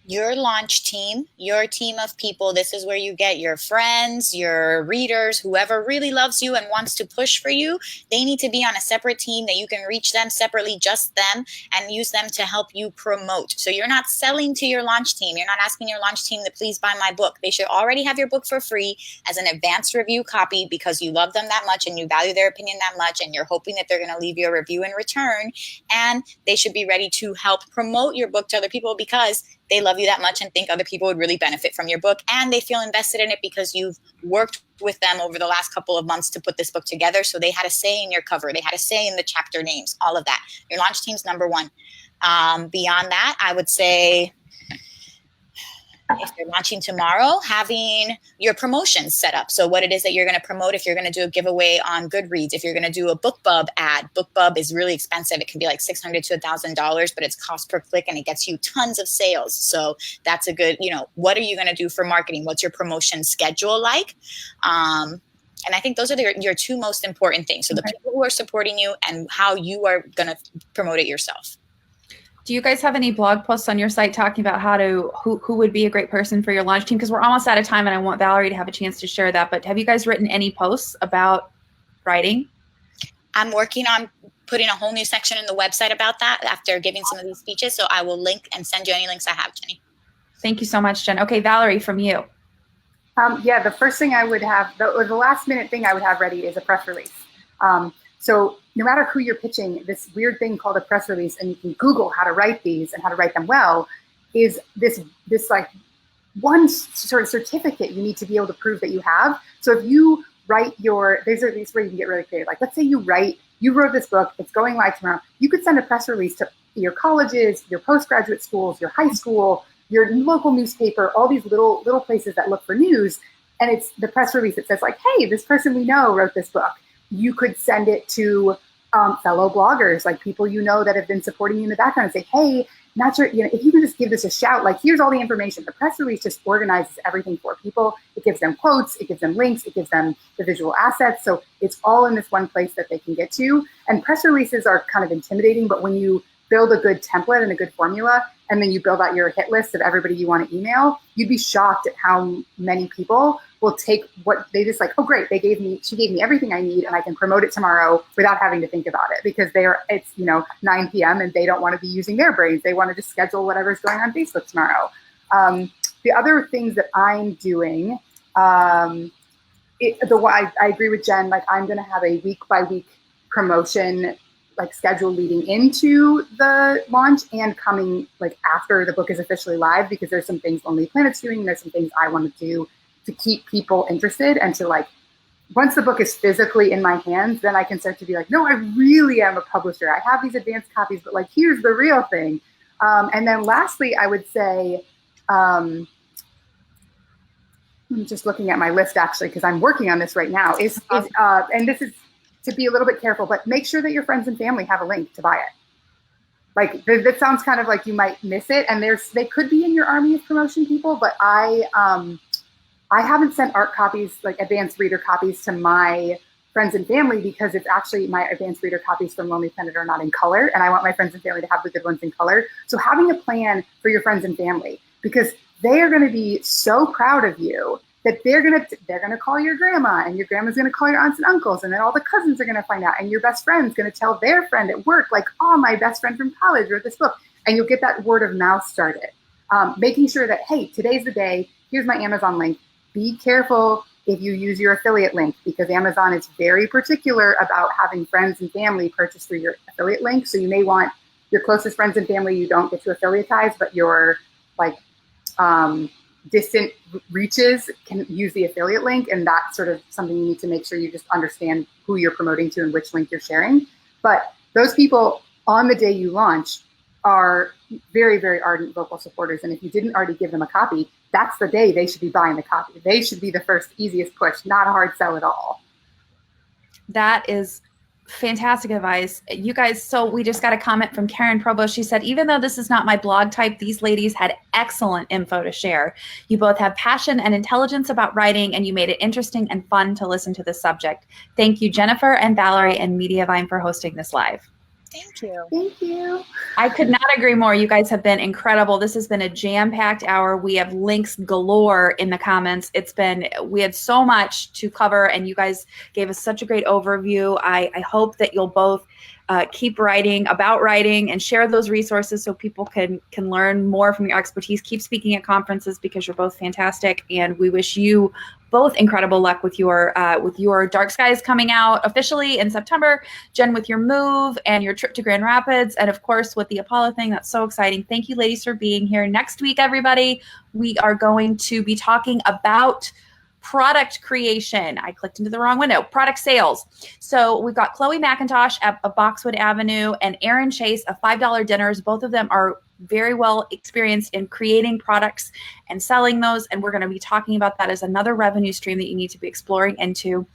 B: Your launch team, your team of people, this is where you get your friends, your readers, whoever really loves you and wants to push for you. They need to be on a separate team that you can reach them separately, just them, and use them to help you promote. So you're not selling to your launch team. You're not asking your launch team to please buy my book. They should already have your book for free as an advanced review copy because you love them that much and you value their opinion that much and you're hoping that they're going to leave you a review in return. And they should be ready to help promote your book to other people because they love you that much and think other people would really benefit from your book. And they feel invested in it because you've worked with them over the last couple of months to put this book together. So they had a say in your cover. They had a say in the chapter names, all of that. Your launch team's number one. Beyond that, I would say, if you're launching tomorrow, having your promotions set up. So what it is that you're going to promote, if you're going to do a giveaway on Goodreads, if you're going to do a BookBub ad. BookBub is really expensive. It can be like $600 to $1,000, but it's cost per click and it gets you tons of sales. So that's a good, what are you going to do for marketing? What's your promotion schedule like? And I think those are your 2 most important things. So the people who are supporting you and how you are going to promote it yourself.
A: Do you guys have any blog posts on your site talking about who would be a great person for your launch team? Because we're almost out of time and I want Valerie to have a chance to share that. But have you guys written any posts about writing?
B: I'm working on putting a whole new section in the website about that after giving some of these speeches. So I will link and send you any links I have, Jenny.
A: Thank you so much, Jen. Okay, Valerie, from you.
C: Yeah, the first thing I would have, the last minute thing I would have ready is a press release. So no matter who you're pitching, this weird thing called a press release, and you can Google how to write these and how to write them well, is this like one sort of certificate you need to be able to prove that you have. So if you write these where you can get really creative. Like let's say you wrote this book, it's going live tomorrow. You could send a press release to your colleges, your postgraduate schools, your high school, your local newspaper, all these little places that look for news. And it's the press release that says like, hey, this person we know wrote this book. You could send it to fellow bloggers, like people that have been supporting you in the background, and say, hey, not sure, if you can just give this a shout, like here's all the information. The press release just organizes everything for people. It gives them quotes, it gives them links, it gives them the visual assets. So it's all in this one place that they can get to. And press releases are kind of intimidating, but when you build a good template and a good formula, and then you build out your hit list of everybody you want to email, you'd be shocked at how many people will take what they just like, oh great, she gave me everything I need and I can promote it tomorrow without having to think about it because it's 9 p.m. and they don't want to be using their brains. They want to just schedule whatever's going on Facebook tomorrow. The other things that I'm doing, I agree with Jen, like I'm going to have a week by week promotion like schedule leading into the launch and coming like after the book is officially live, because there's some things Lonely Planet's doing, there's some things I want to do to keep people interested and to like, once the book is physically in my hands, then I can start to be like, no, I really am a publisher. I have these advanced copies, but like, here's the real thing. And then lastly, I would say, I'm just looking at my list actually, because I'm working on this right now, and this is to be a little bit careful, but make sure that your friends and family have a link to buy it. Like that sounds kind of like you might miss it. And they could be in your army of promotion people, but I haven't sent art copies, like advanced reader copies to my friends and family because it's actually my advanced reader copies from Lonely Planet are not in color. And I want my friends and family to have the good ones in color. So having a plan for your friends and family, because they are going to be so proud of you that they're gonna call your grandma, and your grandma's gonna call your aunts and uncles, and then all the cousins are gonna find out, and your best friend's gonna tell their friend at work, like, oh, my best friend from college wrote this book, and you'll get that word of mouth started. Making sure that, hey, today's the day, here's my Amazon link. Be careful if you use your affiliate link, because Amazon is very particular about having friends and family purchase through your affiliate link. So you may want your closest friends and family you don't get to affiliatize, but your like distant reaches can use the affiliate link, and that's sort of something you need to make sure you just understand who you're promoting to and which link you're sharing. But those people on the day you launch are very, very ardent vocal supporters. And if you didn't already give them a copy, that's the day they should be buying the copy. They should be the first, easiest push, not a hard sell at all.
A: That is fantastic advice. You guys, so we just got a comment from Karen Provost. She said, even though this is not my blog type, these ladies had excellent info to share. You both have passion and intelligence about writing, and you made it interesting and fun to listen to the subject. Thank you, Jennifer and Valerie and Mediavine, for hosting this live.
B: Thank you.
C: Thank you.
A: I could not agree more. You guys have been incredible. This has been a jam-packed hour. We have links galore in the comments. We had so much to cover, and you guys gave us such a great overview. I hope that you'll both keep writing about writing and share those resources so people can learn more from your expertise. Keep speaking at conferences because you're both fantastic, and we wish you both incredible luck with your Dark Skies coming out officially in September, Jen with your move and your trip to Grand Rapids, and of course with the Apollo thing. That's so exciting. Thank you, ladies, for being here. Next week, everybody, we are going to be talking about product creation. I clicked into the wrong window. Product sales. So we've got Chloe McIntosh of Boxwood Avenue and Aaron Chase of $5 Dinners. Both of them are very well experienced in creating products and selling those. And we're going to be talking about that as another revenue stream that you need to be exploring into.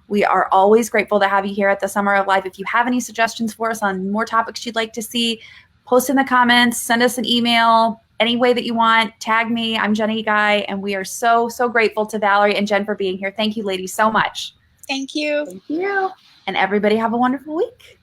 A: We are always grateful to have you here at the Summer of Life. If you have any suggestions for us on more topics you'd like to see, post in the comments, send us an email, any way that you want. Tag me. I'm Jenny Guy, and we are so, so grateful to Valerie and Jen for being here. Thank you, ladies, so much.
B: Thank you.
C: Thank you.
A: And everybody have a wonderful week.